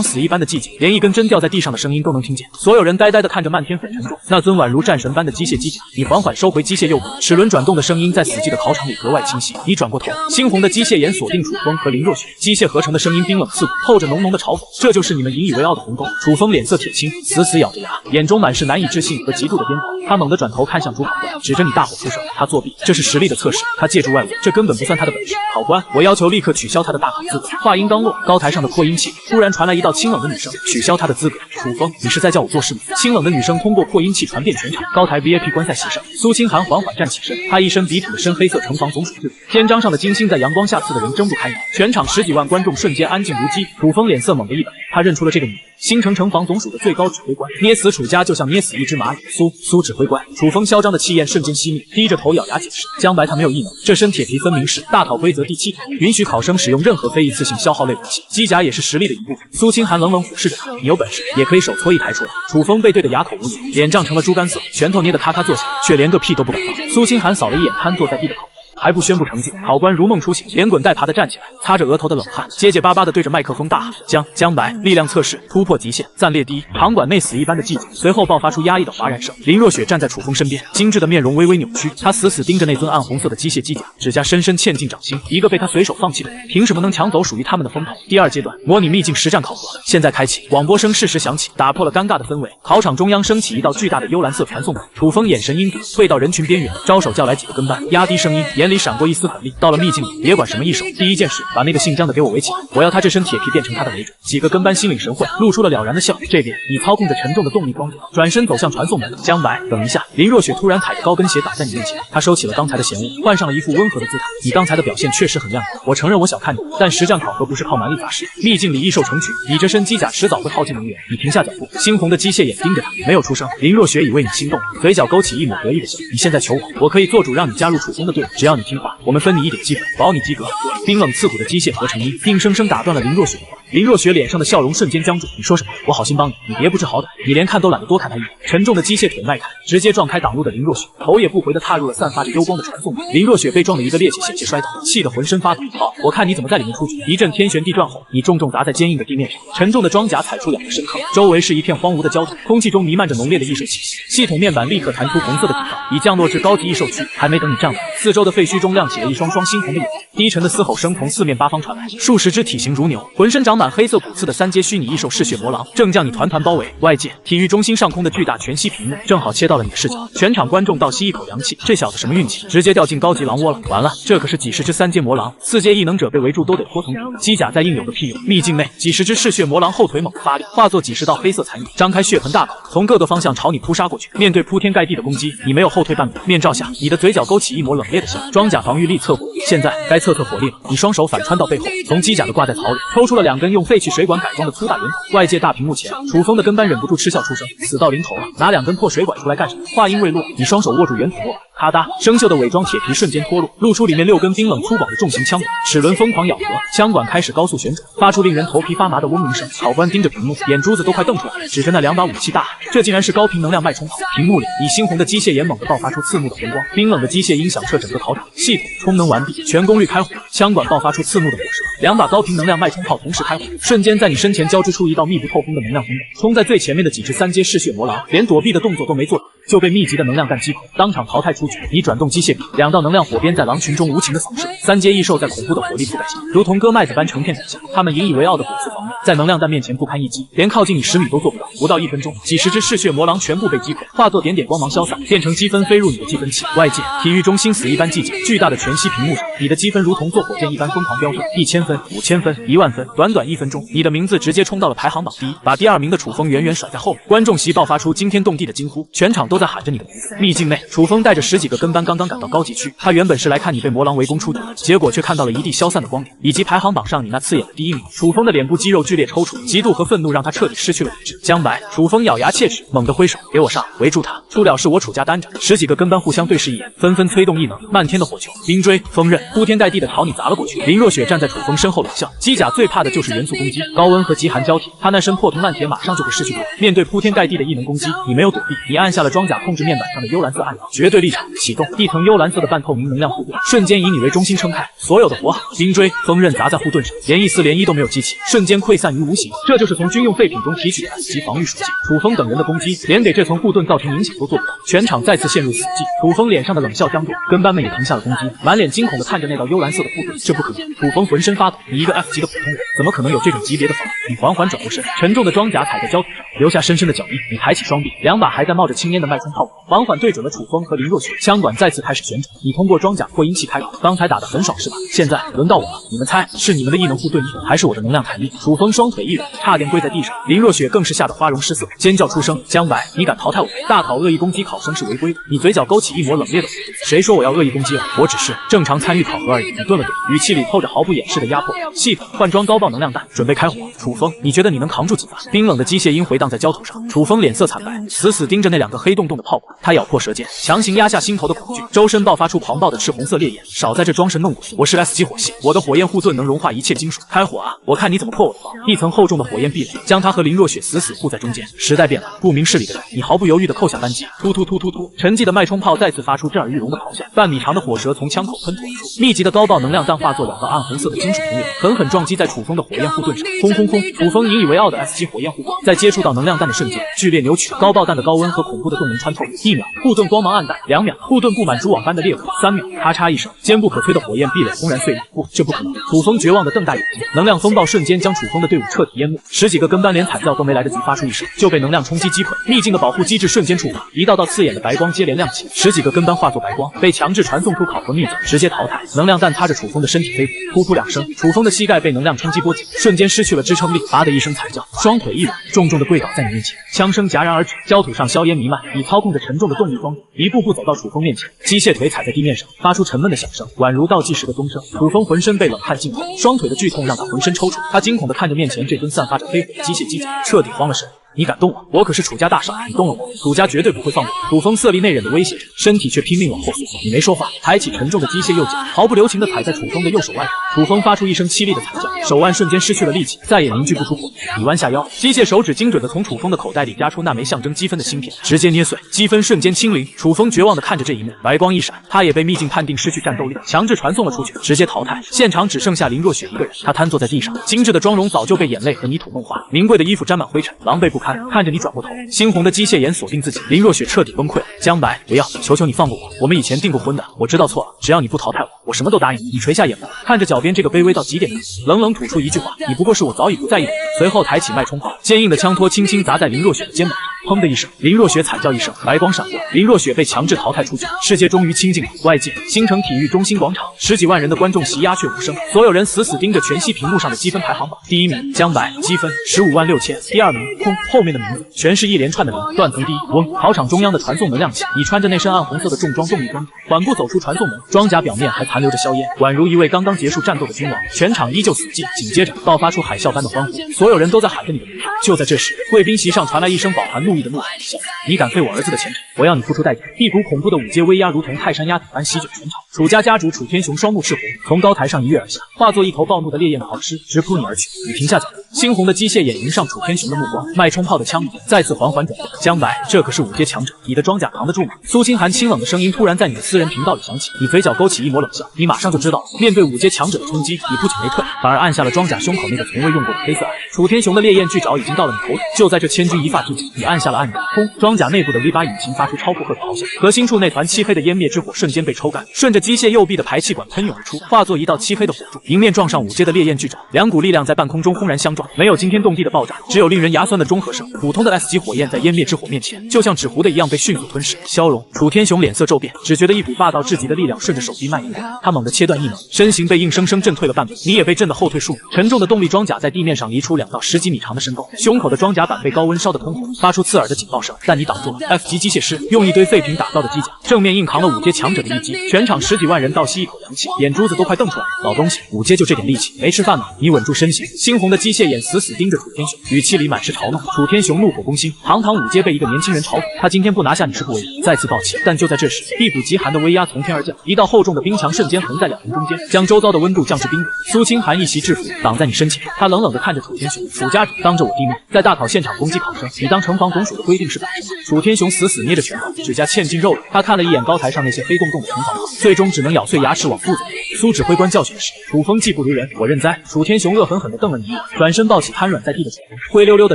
死一般的寂静，连一根针掉在地上的声音都能听见。所有人呆呆地看着漫天粉尘中那尊宛如战神般的机械机甲。你缓缓收回机械右臂，齿轮转动的声音在死寂的考场里格外清晰。你转过头，猩红的机械眼锁定楚风和林若雪，机械合成的声音冰冷刺骨，透着浓浓的嘲讽。这就是你们引以为傲的鸿沟。楚风脸色铁青，死死咬着牙，眼中满是难以置信和极度的癫狂。他猛地转头看向主考官，指着你大吼出声：他作弊，这是实力的测试，他借助外物，这根本不算他的本事。考官，我要求立刻取消他的大考资格。话音刚落，高台上的扩音器突然传来一道清冷的女声：取消他的资格。楚风，你是在叫我做事吗？清冷的女声通过扩音器传遍全场。高台 VIP 观赛席上，苏清寒缓缓站起身，她一身笔挺的深黑色城防总署制服，肩章上的金星在阳光下刺得人睁不开眼。全场十几万观众瞬间安静如鸡。楚风脸色猛地一白，他认出了这个女人，新城城防总署的最高指挥官，捏死楚家就像捏死一只蚂蚁。苏指挥官，楚风嚣张的气焰瞬间熄灭，低着头咬牙解释：江白他没有异能，这身铁皮分明是大考规则第7条，允许考生使用任何非一次性消耗类武器，机甲也是实力的一部分。苏清寒冷冷俯视着他，你有本事也可以手搓一台出来。楚风被对得哑口无言，脸涨成了猪肝色，拳头捏得咔咔作响，却连个屁都不敢放。苏清寒扫了一眼瘫坐在地的考官，还不宣布成绩。考官如梦初醒，连滚带爬的站起来，擦着额头的冷汗，结结巴巴的对着麦克风大喊：江白，力量测试突破极限，暂列第一。场馆内死一般的寂静，随后爆发出压抑的哗然声。林若雪站在楚风身边，精致的面容微微扭曲，她死死盯着那尊暗红色的机械机甲，指甲深深嵌进掌心。一个被她随手放弃的人，凭什么能抢走属于他们的风头？第2阶段模拟秘境实战考核现在开启。广播声适时响起，打破了尴尬的氛围。考场中央升起一道巨大的幽蓝色传送门，楚风眼神阴毒，退到人群边缘，招手叫来几个跟班，压低声音，眼里闪过一丝狠厉。到了秘境里，别管什么一手，第一件事把那个姓江的给我围起来，我要他这身铁皮变成他的累赘。几个跟班心领神会，露出了了然的笑。这边你操控着沉重的动力装甲，转身走向传送门。江白，等一下！林若雪突然踩着高跟鞋挡在你面前，她收起了刚才的嫌恶，换上了一副温和的姿态。你刚才的表现确实很亮眼，我承认我小看你，但实战考核不是靠蛮力砸实。秘境里异兽成群，你这身机甲迟早会耗尽能源。你停下脚步，猩红的机械眼盯着他，没有出声。林若雪已为你心动，嘴角勾起一抹得意的笑。你现在求我可以做主让你加入楚风的队伍，只要你听话，我们分你1点积分，保你及格。冰冷刺骨的机械合成音硬生生打断了林若雪的话。林若雪脸上的笑容瞬间僵住。你说什么？我好心帮你，你别不知好歹，你连看都懒得多看他一眼。沉重的机械腿迈开，直接撞开挡路的林若雪，头也不回地踏入了散发着幽光的传送门。林若雪被撞了一个趔趄，险些摔倒，气得浑身发抖。好，我看你怎么在里面出局！一阵天旋地转后，你重重砸在坚硬的地面上，沉重的装甲踩出2个深坑，周围是一片荒无的焦土，空气中弥漫着浓烈的异兽气息。系统面板立刻弹出红色的警告，已降落至高级异兽区。还没等你站稳，四周的废墟中亮起了一双双猩红的眼睛，低沉的嘶吼声从4面8方传来，数十只体型如牛、浑身长满黑色骨刺的3阶虚拟异兽嗜血魔狼正将你团团包围。外界体育中心上空的巨大全息屏幕正好切到了你的视角，全场观众倒吸一口凉气，这小子什么运气，直接掉进高级狼窝了。完了，这可是几十只3阶魔狼，4阶异能者被围住都得拖从底，机甲再硬有个屁用。秘境内几十只嗜血魔狼后腿猛地发力，化作几十道黑色残影，张开血盆大口，从各个方向朝你扑杀过去。面对铺天盖地的攻击，你没有后退半步。面罩下，你的嘴角勾起一抹冷冽的笑。装甲防御力测火，现在该测火力了。你双手反穿到背后，从机甲的挂在槽里抽出了2根用废弃水管改装的粗大圆筒。外界大屏幕前，楚风的跟班忍不住嗤笑出声：死到临头了，拿2根破水管出来干什么？话音未落，你双手握住圆筒握把，咔嗒，生锈的伪装铁皮瞬间脱落，露出里面6根冰冷粗暴的重型枪管，齿轮疯狂咬合，枪管开始高速旋转，发出令人头皮发麻的嗡鸣声。考官盯着屏幕，眼珠子都快瞪出来了，指着那2把武器大喊：“这竟然是高频能量脉冲炮！”屏幕里以猩红的机械眼猛地爆发出刺目的红光，冰冷的机械音响彻整个考场。系统充能完毕，全功率开火，枪管爆发出刺目的火舌，2把高频能量脉冲炮同时开火，瞬间在你身前交织出一道密不透风的能量风暴，冲在最前面的几只3阶嗜血魔狼连躲避的动作都没做，就被密集的能量弹击垮，当场淘汰出局。你转动机械臂，2道能量火鞭在狼群中无情的扫射，3阶异兽在恐怖的火力覆盖下，如同割麦子般成片宰相。他们引以为傲的火速防御，在能量弹面前不堪一击，连靠近你10米都做不到。不到1分钟，几十只嗜血魔狼全部被击溃，化作点点光芒消散，变成积分飞入你的积分器。外界体育中心死一般寂静，巨大的全息屏幕上，你的积分如同坐火箭一般疯狂飙升，1000分、5000分、10000分，短短1分钟，你的名字直接冲到了排行榜第1，把第2名的楚风远远甩在后面。观众席爆发出惊天动地的惊呼，全场都在喊着你的名字。秘境内，楚风带着10几个跟班刚刚赶到高级区，他原本是来看你被魔狼围攻出局，结果却看到了一地消散的光点，以及排行榜上你那刺眼的第1名。楚风的脸部肌肉剧烈抽搐，嫉妒和愤怒让他彻底失去了理智。江白，楚风咬牙切齿，猛地挥手，给我上，围住他，出了事我楚家担着。10几个跟班互相对视一眼，纷纷催动异能，漫天的火球、冰锥、风刃，铺天盖地的朝你砸了过去。林若雪站在楚风身后冷笑，机甲最怕的就是元素攻击，高温和极寒交替，他那身破铜烂铁马上就会失去作用。面对铺天盖地的异能攻击，你没有躲避，你按下了装甲控制面板上的幽蓝色按钮，绝对立场启动，一层幽蓝色的半透明能量护盾瞬间以你为中心撑开，所有的火海、冰锥、风刃砸在护盾上，连一丝涟漪都没有激起，瞬间溃散于无形。这就是从军用废品中提取的及防御属性。楚风等人的攻击连给这层护盾造成影响都做不到，全场再次陷入死寂。楚风脸上的冷笑僵住，跟班们也停下了攻击，满脸惊恐地看着那道幽蓝色的护盾。这不可能！楚风浑身发抖，你一个 F 级的普通人，怎么可能有这种级别的防御？你缓缓转过身，沉重的装甲踩在焦土上，留下深深的脚印。你抬起双臂，2把还在冒着青烟的脉冲炮缓缓对准了楚风和林若雪，枪管再次开始旋转。你通过装甲扩音器开口，刚才打得很爽是吧？现在轮到我了，你们猜是你们的异能护盾1，还是我的能量弹力？楚风双腿一软，差点跪在地上。林若雪更是吓得花容失色，尖叫出声：江白，你敢淘汰我？大考恶意攻击考生是违规的。你嘴角勾起一抹冷冽的火，谁说我要恶意攻击了？我只是正常参与考核而已。你顿了顿，语气里透着毫不掩饰的压迫。系统换装高爆能量弹，准备开火。楚风，你觉得你能扛住几发？冰冷的机械音回荡在焦土上，楚风脸色惨白，死死盯着那2个黑洞洞的炮管，他咬破舌尖，强行压下心头的恐惧，周身爆发出狂暴的赤红色烈焰。少在这装神弄鬼，我是 S 级火系，我的火焰护盾能融化一切金属。开火啊！我看你怎么破我的防。一层厚重的火焰壁垒将他和林若雪死死护在中间。时代变了，不明事理的人，你毫不犹豫地扣下扳机，突突突突突，沉寂的脉冲炮再次发出震耳欲聋的咆哮，半米长的火舌从枪口喷吐而出，密集的高爆能量弹化作2道暗红色的金属平流，狠狠撞击在楚风的火焰护盾上。轰轰轰！楚风引以为傲的 S 级火焰护盾在接触到能量弹的瞬间剧烈扭曲，高爆弹的高温和恐怖的动能穿透。1秒，护盾光芒暗淡；2秒，护盾布满蛛网般的裂纹；3秒，咔嚓一声，坚不可摧的火焰壁垒轰然碎裂。不，这不可能！楚风绝望地瞪大眼睛，能量风暴瞬间将楚风的队伍彻底淹没，10几个跟班连惨叫都没来得及发出一声，就被能量冲击击溃。秘境的保护机制瞬间触发，一道道刺眼的白光接连亮起，10几个跟班化作白光，被强制传送出考核密则，直接淘汰。能量弹擦着楚风的身体飞扑，突突2声，楚风的膝盖被能量冲击波及，瞬间失去了支撑力，啊的一声惨叫，双腿一软，重重的跪倒在你面前，枪声戛然而止，焦土上硝烟弥漫。你操控着沉重的动力装置，一步步走到楚风面前，机械腿踩在地面上，发出沉闷的响声，宛如倒计时的钟声。楚风浑身被冷汗浸透，双腿的剧痛让他浑身抽搐，他惊恐地看着面前这尊散发着黑火的机械机甲，彻底慌了神。你敢动我？我可是楚家大少，你动了我，楚家绝对不会放过你。楚风色厉内荏的威胁着，身体却拼命往后缩。你没说话，抬起沉重的机械右脚，毫不留情地踩在楚风的右手腕上。楚风发出一声凄厉的惨叫，手腕瞬间失去了力气，再也凝聚不出火。你弯下腰，机械手指精准地从楚风的口袋里夹出那枚象征积分的芯片，直接捏碎，积分瞬间清零。楚风绝望地看着这一幕，白光一闪，他也被秘境判定失去战斗力，强制传送了出去，直接淘汰。现场只剩下林若雪一个人，她瘫坐在地上，精致的妆容早就被眼泪和泥土弄花，名贵的衣服沾满灰尘，狼狈不堪。看着你转过头，猩红的机械眼锁定自己，林若雪彻底崩溃了。江白，不要，求求你放过我，我们以前订过婚的，我知道错了，只要你不淘汰我，我什么都答应你。你垂下眼眸，看着脚边这个卑微到极点的人，冷冷吐出一句话：你不过是我早已不在意的人。随后抬起脉冲炮，坚硬的枪托轻轻砸在林若雪的肩膀上，砰的一声，林若雪惨叫一声，白光闪过，林若雪被强制淘汰出局。世界终于清静了。外界，星城体育中心广场，10几万人的观众席鸦雀无声，所有人死死盯着全息屏幕上的积分排行榜。第1名江白，积分156000；第2名空，后面的名字全是一连串的零。断层第一嗡。考场中央的传送能量器，你穿着那身暗红色的重装动力装，缓步走出传送门，装甲表面还残留着硝烟，宛如一位刚刚结束战斗的君王。全场依旧死寂，紧接着爆发出海啸般的欢呼，所有人都在喊着你的名字。就在这时，贵宾席上传来一声饱含怒意的怒吼小子，你敢废我儿子的前程，我要你付出代价！一股恐怖的五阶威压如同泰山压顶般席卷全场。楚家家主楚天雄双目赤红，从高台上一跃而下，化作一头暴怒的烈焰狂狮，直扑你而去。你停下脚步！猩红的机械眼迎上楚天雄的目光，脉冲炮的枪影再次缓缓转动。江白，这可是5阶强者，你的装甲扛得住吗？苏清寒清冷的声音突然在你的私人频道里响起，你嘴角勾起一抹冷笑，你马上就知道了。面对5阶强者的冲击，你不仅没退，反而按下了装甲胸口那个从未用过的黑色按钮。楚天雄的烈焰巨爪已经到了你头顶，就在这千钧一发之际，你按下了按钮。轰！装甲内部的 V8引擎发出超负荷的咆哮，核心处那团漆黑的湮灭之火瞬间被抽干，顺着机械右臂的排气管喷涌而出，化作一道漆黑的火柱，迎面撞上5阶的烈焰巨爪。两股力量在半空中轰然相撞，没有惊天动地的爆炸，只有令人牙酸的中和声。普通的 S 级火焰在湮灭之火面前，就像纸糊的一样被迅速吞噬消融。楚天雄脸色骤变，只觉得一股霸道至极的力量顺着手臂蔓延过来，他猛地切断异能，身形被硬生生震退了半步。你也被震得后退数米。沉重的动力装甲在地面上离出2到10几米长的深沟，胸口的装甲板被高温烧得通红，发出刺耳的警报声。但你挡住了 F 级机械师用一堆废品打造的机甲，正面硬扛了5阶强者的一击。全场10几万人倒吸一口凉气，眼珠子都快瞪出来了。老东西，5阶就这点力气，没吃饭吗？你稳住身形。猩红的机械眼死死盯着楚天雄，语气里满是嘲弄。楚天雄怒火攻心，堂堂5阶被一个年轻人嘲讽，他今天不拿下你是不为人。再次暴起，但就在这时，一股极寒的威压从天而降，一道厚重的冰墙瞬间横在2人中间，将周遭的温度降至冰点。苏清寒一袭制服挡在你身前，他冷冷地看着楚天雄，楚家主当着我弟妹在大考现场攻击考生，你当城防总署的规定是摆什么？楚天雄死死捏着拳头，指甲嵌进肉里，他看了一眼高台上那些黑洞洞的城防炮，最终只能咬碎牙齿往肚子里。苏指挥官教训时，楚风技不如人，我认栽。楚天雄恶狠狠地瞪了你一眼，转身抱起瘫软在地的楚风，灰溜溜地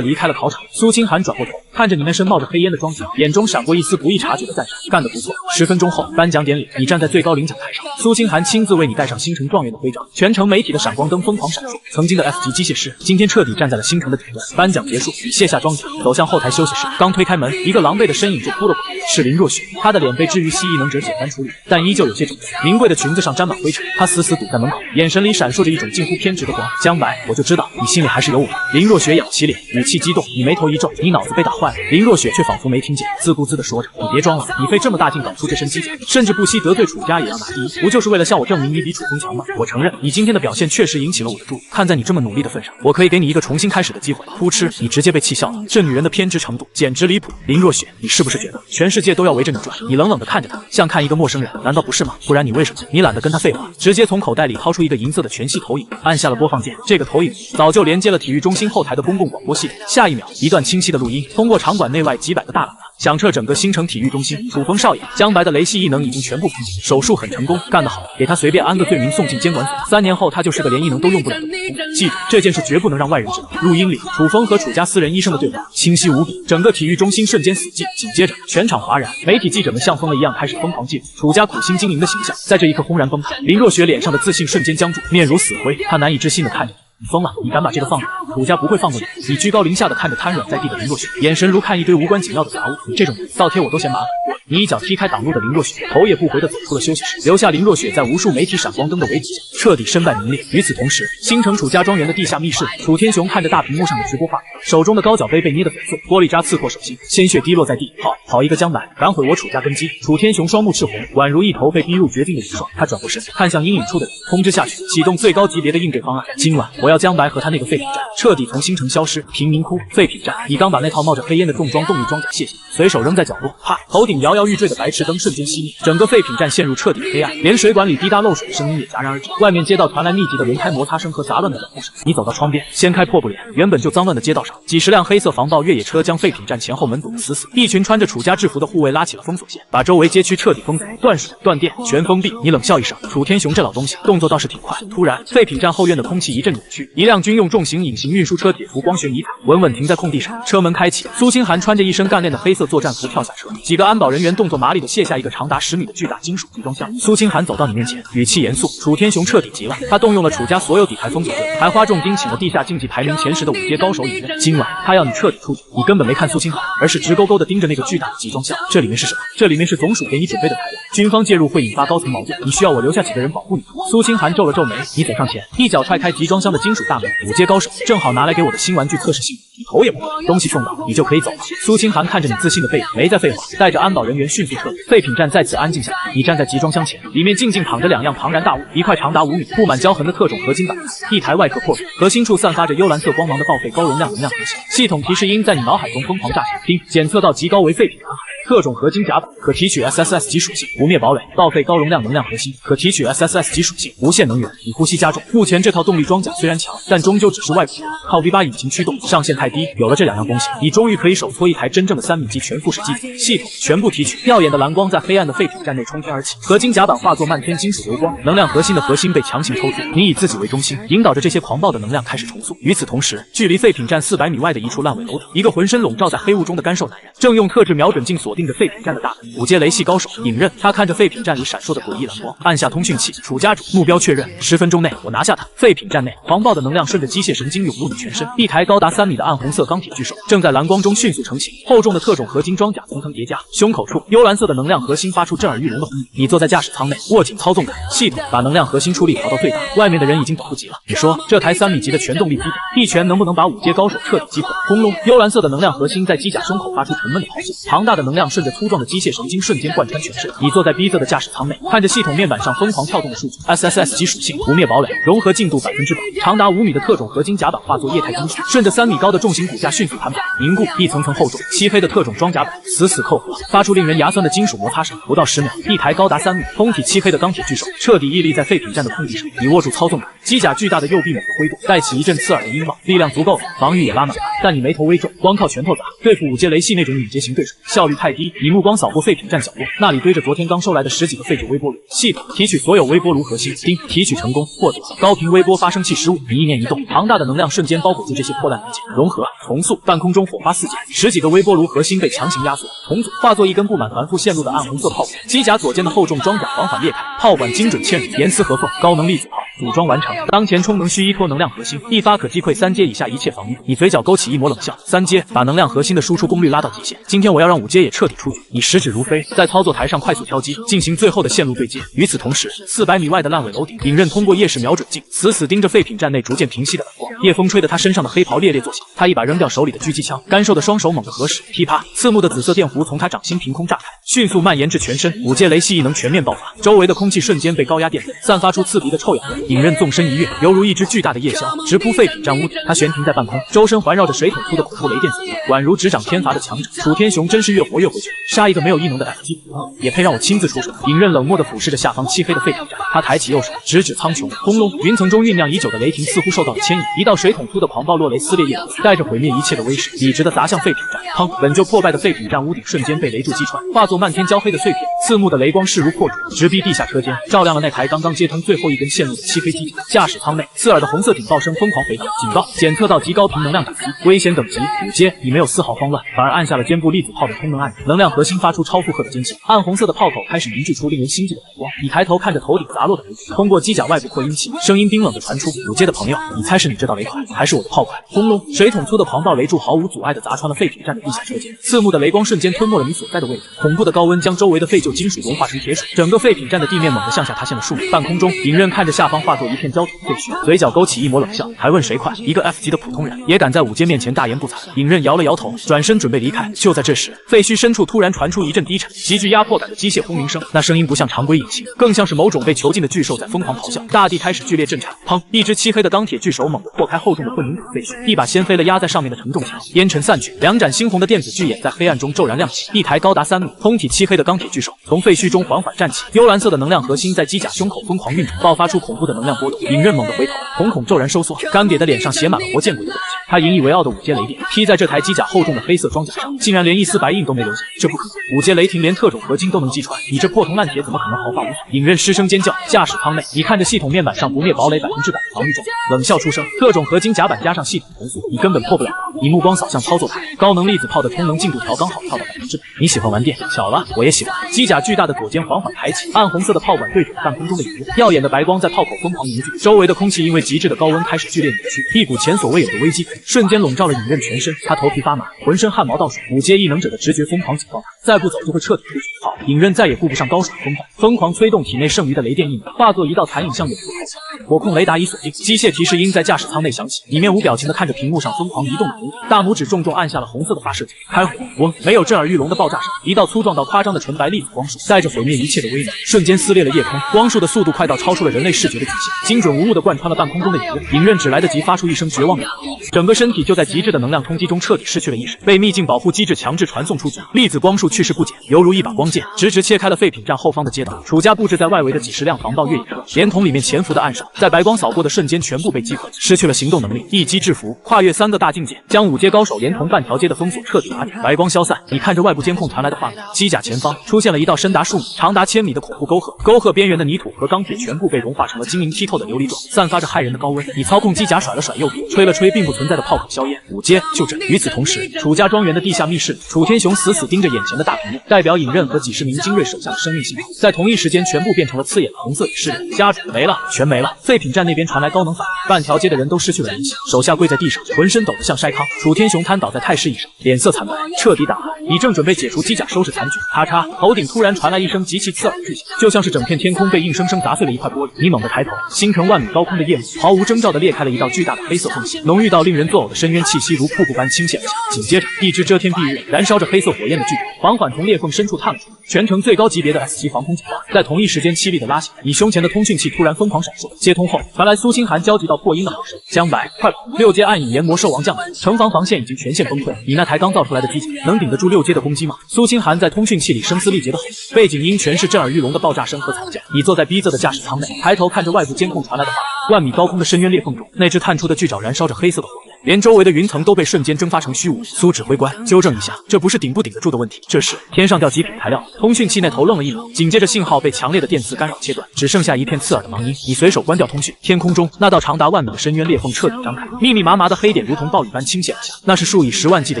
离开了考场。苏清寒转过头，看着你那身冒着黑烟的装甲，眼中闪过一丝不易察觉的赞赏，干得不错。10分钟后，颁奖典礼，你站在最高领奖台上，苏清寒亲自为你戴上星辰状元的徽章，全城媒体的闪光灯疯狂闪烁。曾经的 F 级机械师，今天彻底站在了星辰的顶端。颁奖结束，你卸下装甲，走向后台休息室，刚推开门，一个狼狈的身影就扑了过来，是林若雪。她的脸被治愈系异能者简单处理，但依旧有些肿胀，名贵的裙子上沾满灰尘，她死死堵在门口，眼神里闪烁着一种近乎偏执的光。江白，我就知道你心里还是有我。林若雪仰起脸，语气激动，你眉头一皱，你脑子被打坏了。林若雪却仿佛没听见，自顾自地说着，你别装了，你费这么大劲搞出这身机甲，甚至不惜得罪楚家也要拿第一，不就是为了向我证明你比楚风强吗？我承认，你今天的表现确实引起了我的注意，看在你这么努力的份上，我可以给你一个重新开始的机会。扑哧，你直接被气笑了，这女人的偏执程度简直离谱。林若雪，你是不是觉得全世界都要围着你转？你冷冷地看着她，像看一个陌生人，难道不是吗？不然你为什么？你懒得跟她废话，直接从口袋里掏出一个银色的全息投影，按下了播放键。这个投影早就连接了体育中心后台的公共广播系统。下一秒，一段清晰的录音通过场馆内外几百个大喇叭响彻整个星城体育中心。楚风少爷，江白的雷系异能已经全部平息，手术很成功，干得好，给他随便安个罪名送进监管所。3年后他就是个连异能都用不了的普通。记住，这件事绝不能让外人知道。录音里，楚风和楚家私人医生的对话清晰无比，整个体育中心瞬间死寂。紧接着，全场哗然，媒体记者们像疯了一样开始疯狂记录楚家苦心经营的形象，在这一刻轰然崩塌。林若雪脸上的自信瞬间僵住，面如死灰，她难以置信地看着你。你疯了！你敢把这个放着？楚家不会放过你！你居高临下的看着瘫软在地的林若雪，眼神如看一堆无关紧要的杂物。你这种人，倒贴我都嫌麻烦。你一脚踢开挡路的林若雪，头也不回地走出了休息室，留下林若雪在无数媒体闪光灯的围堵下，彻底身败名裂。与此同时，新城楚家庄园的地下密室里，楚天雄看着大屏幕上的直播画面，手中的高脚杯被捏得粉碎，玻璃渣刺破手心，鲜血滴落在地。好一个江白，敢毁我楚家根基！楚天雄双目赤红，宛如一头被逼入绝境的野兽。他转过身，看向阴影处的人，通知下去，启动最高级别的应对方案。今晚我要江白和他那个废品站彻底从星城消失。贫民窟废品站，你刚把那套冒着黑烟的重装动力装甲卸下，随手扔在角落。啪！头顶摇摇欲坠的白炽灯瞬间熄灭，整个废品站陷入彻底的黑暗，连水管里滴答漏水的声音也戛然而止。外面街道传来密集的轮胎摩擦声和杂乱的脚步声。你走到窗边，掀开破布帘，原本就脏乱的街道上，几十辆黑色防爆越野车将废品站前后门堵得死死。一群穿着楚家制服的护卫拉起了封锁线，把周围街区彻底封锁，断水、断电，全封闭。你冷笑一声，楚天雄这老东西动作倒是挺快。突然，废品站后院的空气一阵扭曲，一辆军用重型隐形运输车铁服光学泥塔稳稳停在空地上，车门开启，苏清寒穿着一身干练的黑色作战服跳下车，几个安保人员动作麻利地卸下一个长达10米的巨大金属集装箱。苏清寒走到你面前，语气严肃。楚天雄彻底急了，他动用了楚家所有底牌封锁阵，还花重金请了地下竞技排名前10的5阶高手引荐。今晚他要你彻底出局。你根本没看苏清寒，而是直勾勾地盯着那个巨大的集装箱。这里面是什么？这里面是总署给你准备的材料，军方介入会引发高层矛盾，你需要我留下几个人保护你。苏清寒皱了皱眉，你走上前，一脚踹开集装箱的金属大门。5阶高手正好拿来给我的新玩具测试性能。头也不回，东西送到，你就可以走了。苏清寒看着你自信的背影，没再废话，带着安保人员迅速撤离。废品站再次安静下来，你站在集装箱前，里面静静躺着2样庞然大物，一块长达5米、布满胶痕的特种合金板材，一台外壳破损，核心处散发着幽蓝色光芒的报废高容量能量核心。系统提示音在你脑海中疯狂炸响，叮，检测到极高为废品残骸。特种合金甲板可提取 SSS 级属性，不灭堡垒，报废高容量能量核心，可提取 SSS 级属性，无限能源，以呼吸加重。目前这套动力装甲虽然强，但终究只是外部，靠 V8 引擎驱动，上限太低。有了这2样东西，你终于可以手搓一台真正的3米级全副式机组。系统全部提取，耀眼的蓝光在黑暗的废品站内冲天而起，合金甲板化作漫天金属流光，能量核心的核心被强行抽出，你以自己为中心，引导着这些狂暴的能量开始重塑。与此同时，距离废品站400米外的一处烂尾楼顶，一个浑身笼罩在黑雾中的干瘦男人，正用特制瞄准镜锁定着废品站的大门。5阶雷系高手尹刃，他看着废品站里闪烁的诡异蓝光，按下通讯器，楚家主，目标确认，10分钟内我拿下他。废品站内，狂暴的能量顺着机械神经涌入你全身，一台高达3米的暗红色钢铁巨手正在蓝光中迅速成型，厚重的特种合金装甲层层叠加，胸口处幽蓝色的能量核心发出震耳欲聋的轰鸣。你坐在驾驶舱内，握紧操纵杆，系统把能量核心出力调到最大，外面的人已经等不及了。你说这台3米级的全动力机甲一拳能不能把5阶高手彻底击溃？轰隆，幽蓝色的能量核心在机甲胸口发出沉闷的咆哮，庞大的能量顺着粗壮的机械神经瞬间贯穿全身。你坐在逼仄的驾驶舱内，看着系统面板上疯狂跳动的数据 ，SSS 级属性不灭堡垒，融合进度100%，长达5米的特种合金甲板化作液态金属，顺着3米高的重型骨架迅速盘摆凝固，一层层厚重漆黑的特种装甲板死死扣合，发出令人牙酸的金属摩擦声。不到10秒，一台高达3米、通体漆黑的钢铁巨手彻底屹立在废品站的空地上。你握住操纵杆，机甲巨大的右臂猛地挥动，带起一阵刺耳的音浪，力量足够了，防御也拉满了，但你眉头微皱，光靠拳头砸对付5阶雷系那种敏捷型对手，效率太低。你目光扫过废品站角落，那里堆着昨天刚收来的10几个废旧微波炉。系统提取所有微波炉核心，叮，提取成功，获得高频微波发生器15。你意念一动，庞大的能量瞬间包裹住这些破烂零件，融合重塑，半空中火花四溅，10几个微波炉核心被强行压缩重组，化作一根布满繁复线路的暗红色炮管。机甲左肩的厚重装甲缓缓裂开，炮管精准嵌入，严丝合缝，高能粒子炮组装完成。当前充能需依托能量核心，一发可击溃3阶以下一切防御。你嘴角勾起一抹冷笑，3阶把能量核心的输出功率拉到极限，今天我要让5阶也彻底出局。你食指如飞，在操作台上快速挑机，进行最后的线路对接。与此同时，400米外的烂尾楼顶，尹刃通过夜视瞄准镜，死死盯着废品站内逐渐平息的蓝光。夜风吹得他身上的黑袍猎猎作响，他一把扔掉手里的狙击枪，干瘦的双手猛地合十，噼啪，刺目的紫色电弧从他掌心凭空炸开，迅速蔓延至全身。5阶雷系异能全面爆发，周围的空气瞬间被高压电飞，散发出刺鼻的臭氧味。尹刃纵身一跃，犹如一只巨大的夜枭，直扑废品站屋顶。他悬停在半空，周身环绕着水桶粗的恐怖雷电锁链，宛如执掌天罚的强者。楚天雄真是越活越回去，杀一个没有异能的 F 级也配让我亲自出手。尹刃冷漠地俯视着下方漆黑的废品站，他抬起右手直指苍穹，轰隆，云层中酝酿已久的雷霆似乎受到了牵引，一道水桶粗的狂暴落雷撕裂夜空，带着毁灭一切的威势，笔直地砸向废品站。砰！本就破败的废品站屋顶瞬间被雷柱击穿，化作漫天焦黑的碎片，刺目的雷光势如破竹，直逼地下车间，照亮了那台刚刚接通最后一根线路的漆黑机甲。驾驶舱内，刺耳的红色警报声疯狂回荡，警告检测到极高频能量打击，危险等级5阶。你没有丝毫慌乱，反而按下了肩部粒子炮的通能按钮，能量核心发出超负荷的尖叫，暗红色的炮口开始凝聚出令人心悸的白光。你抬头看着头顶砸落的雷珠，通过机甲外部扩音器，声音冰冷地传出：5阶的朋友，你猜是你这道雷块，还是我的炮块？轰隆，水桶粗的狂暴雷柱毫无阻碍地砸穿了废品站的地下车间，刺目的雷光瞬间吞没了你所在的位置，恐怖的高温将周围的废旧金属融化成铁水，整个废品站的地面猛地向下塌陷了数米。半空中，尹刃看着下方化作一片焦土废墟，嘴角勾起一抹冷笑，还问谁快？一个 F 级的普通人也敢在5阶面前大言不惭？尹刃摇了摇头，转身准备离开。就在这时，废墟深处突然传出一阵低沉、极具压迫感的机械轰鸣声，那声音不像常规引擎，更像是某种被囚禁的巨兽在疯狂咆哮。大地开始剧烈震颤，砰！一只漆黑的钢铁巨手猛地破开厚重的混凝土废墟，一把掀飞了压在上面的承重墙，烟尘散去，两盏猩红的电子巨眼在黑暗中骤然亮起。一台高达3米、通体漆黑的钢铁巨手从废墟中缓缓站起，幽蓝色的能量核心在机甲胸口疯狂运转，爆发出恐怖的能量波动。尹刃猛地回头，瞳孔骤然收缩，干瘪的脸上写满了活见鬼的表情。他引以为傲的5阶雷电劈在这台机甲厚重的黑色装甲上，竟然连一丝白印都没留下，这不可能！5阶雷霆连特种合金都能击穿，你这破铜烂铁怎么可能毫发无损？尹刃失声尖叫。驾驶舱内，你看着系统面板上不灭堡垒100%的防御装，冷笑出声。特种合金甲板加上系统重塑，你根本破不了。你目光扫向操作台，高能粒子炮的通能进度条刚好跳到100%。你喜欢玩电？巧了，我也喜欢。机甲巨大的左肩缓缓抬起，暗红色的炮管对准半空中的引刃，耀眼的白光在炮口疯狂凝聚，周围的空气因为极致的高温开始剧烈扭曲，一股前所未有的危机感瞬间笼罩了尹刃全身，他头皮发麻，浑身汗毛倒竖。5阶异能者的直觉疯狂警告他，再不走就会彻底出局。好，尹刃再也顾不上高耍风范，疯狂催动体内剩余的雷电印，化作一道残影向远处逃去。火控雷达已锁定，机械提示音在驾驶舱内响起。里面无表情的看着屏幕上疯狂移动的红点，大拇指重重按下了红色的发射键，开火！嗡，没有震耳欲聋的爆炸声，一道粗壮到夸张的纯白粒子光束，带着毁灭一切的威能，瞬间撕裂了夜空。光束的速度快到超出了人类视觉的极限，精准无误地贯穿了半空中的影刃只来得及发出一声绝望的喊叫，整个身体就在极致的能量冲击中彻底失去了意识，被秘境保护机制强制传送出局。粒子光束去势不减，犹如一把光剑，直直切开了废品站后方的街道。楚家布置在外围的几十辆防盗越野车，连同里面潜伏的暗哨，在白光扫过的瞬间全部被击溃，失去了行动能力，一击制服，跨越3个大境界，将5阶高手连同半条街的封锁彻底瓦解。白光消散，你看着外部监控传来的画面，机甲前方出现了一道深达数米、长达1000米的恐怖沟壑，沟壑边缘的泥土和钢铁全部被融化成了晶莹剔透的琉璃状，散发着骇人的高温。你操控机甲甩了甩右臂，吹了吹并不存在的炮口硝烟，5阶就这。与此同时，楚家庄园的地下密室里，楚天雄死死盯着眼前的大屏幕，代表影刃和几十名精锐手下的生命信号，在同一时间全部变成了刺眼的红色与视力。家主没了，全没了。废品站那边传来高能反应，半条街的人都失去了人形，手下跪在地上，浑身抖得像筛糠。楚天雄瘫倒在太师椅上，脸色惨白，彻底打完。你正准备解除机甲收拾残局，咔嚓，头顶突然传来一声极其刺耳的巨响，就像是整片天空被硬生生砸碎了一块玻璃。你猛地抬头，星辰万米高空的夜幕毫无征兆地裂开了一道巨大的黑色缝隙，浓郁到令人作呕的深渊气息如瀑布般倾泻而下。紧接着，一只遮天蔽日、燃烧着黑色火焰的巨头缓缓从裂缝深处探了出来，全程最高级别的 S 级防空警报在同一时间凄厉地拉响。你胸前的通讯器突然疯狂闪烁，接通后传来苏清寒焦急到破音的吼声：江白，快跑！6阶暗影炎魔兽王降临，城防防线已经全线崩溃，你那台刚造出来的机甲能顶得住6阶的攻击吗？苏清寒在通讯器里声嘶力竭的吼，背景音全是震耳欲聋的爆炸声和惨叫。你坐在逼仄的驾驶舱内，抬头看着外部监控传来的画面，万米高空的深渊裂缝中，那只探出的巨爪燃烧着黑色的火焰，连周围的云层都被瞬间蒸发成虚无。苏指挥官，纠正一下，这不是顶不顶得住的问题，这是天上掉极品材料。通讯器那头愣了一愣，紧接着信号被强烈的电磁干扰切断，只剩下一片刺耳的盲音。你随手关掉通讯，天空中那道长达万米的深渊裂缝彻底张开，密密麻麻的黑点如同暴雨般倾泻而下，那是数以10万计的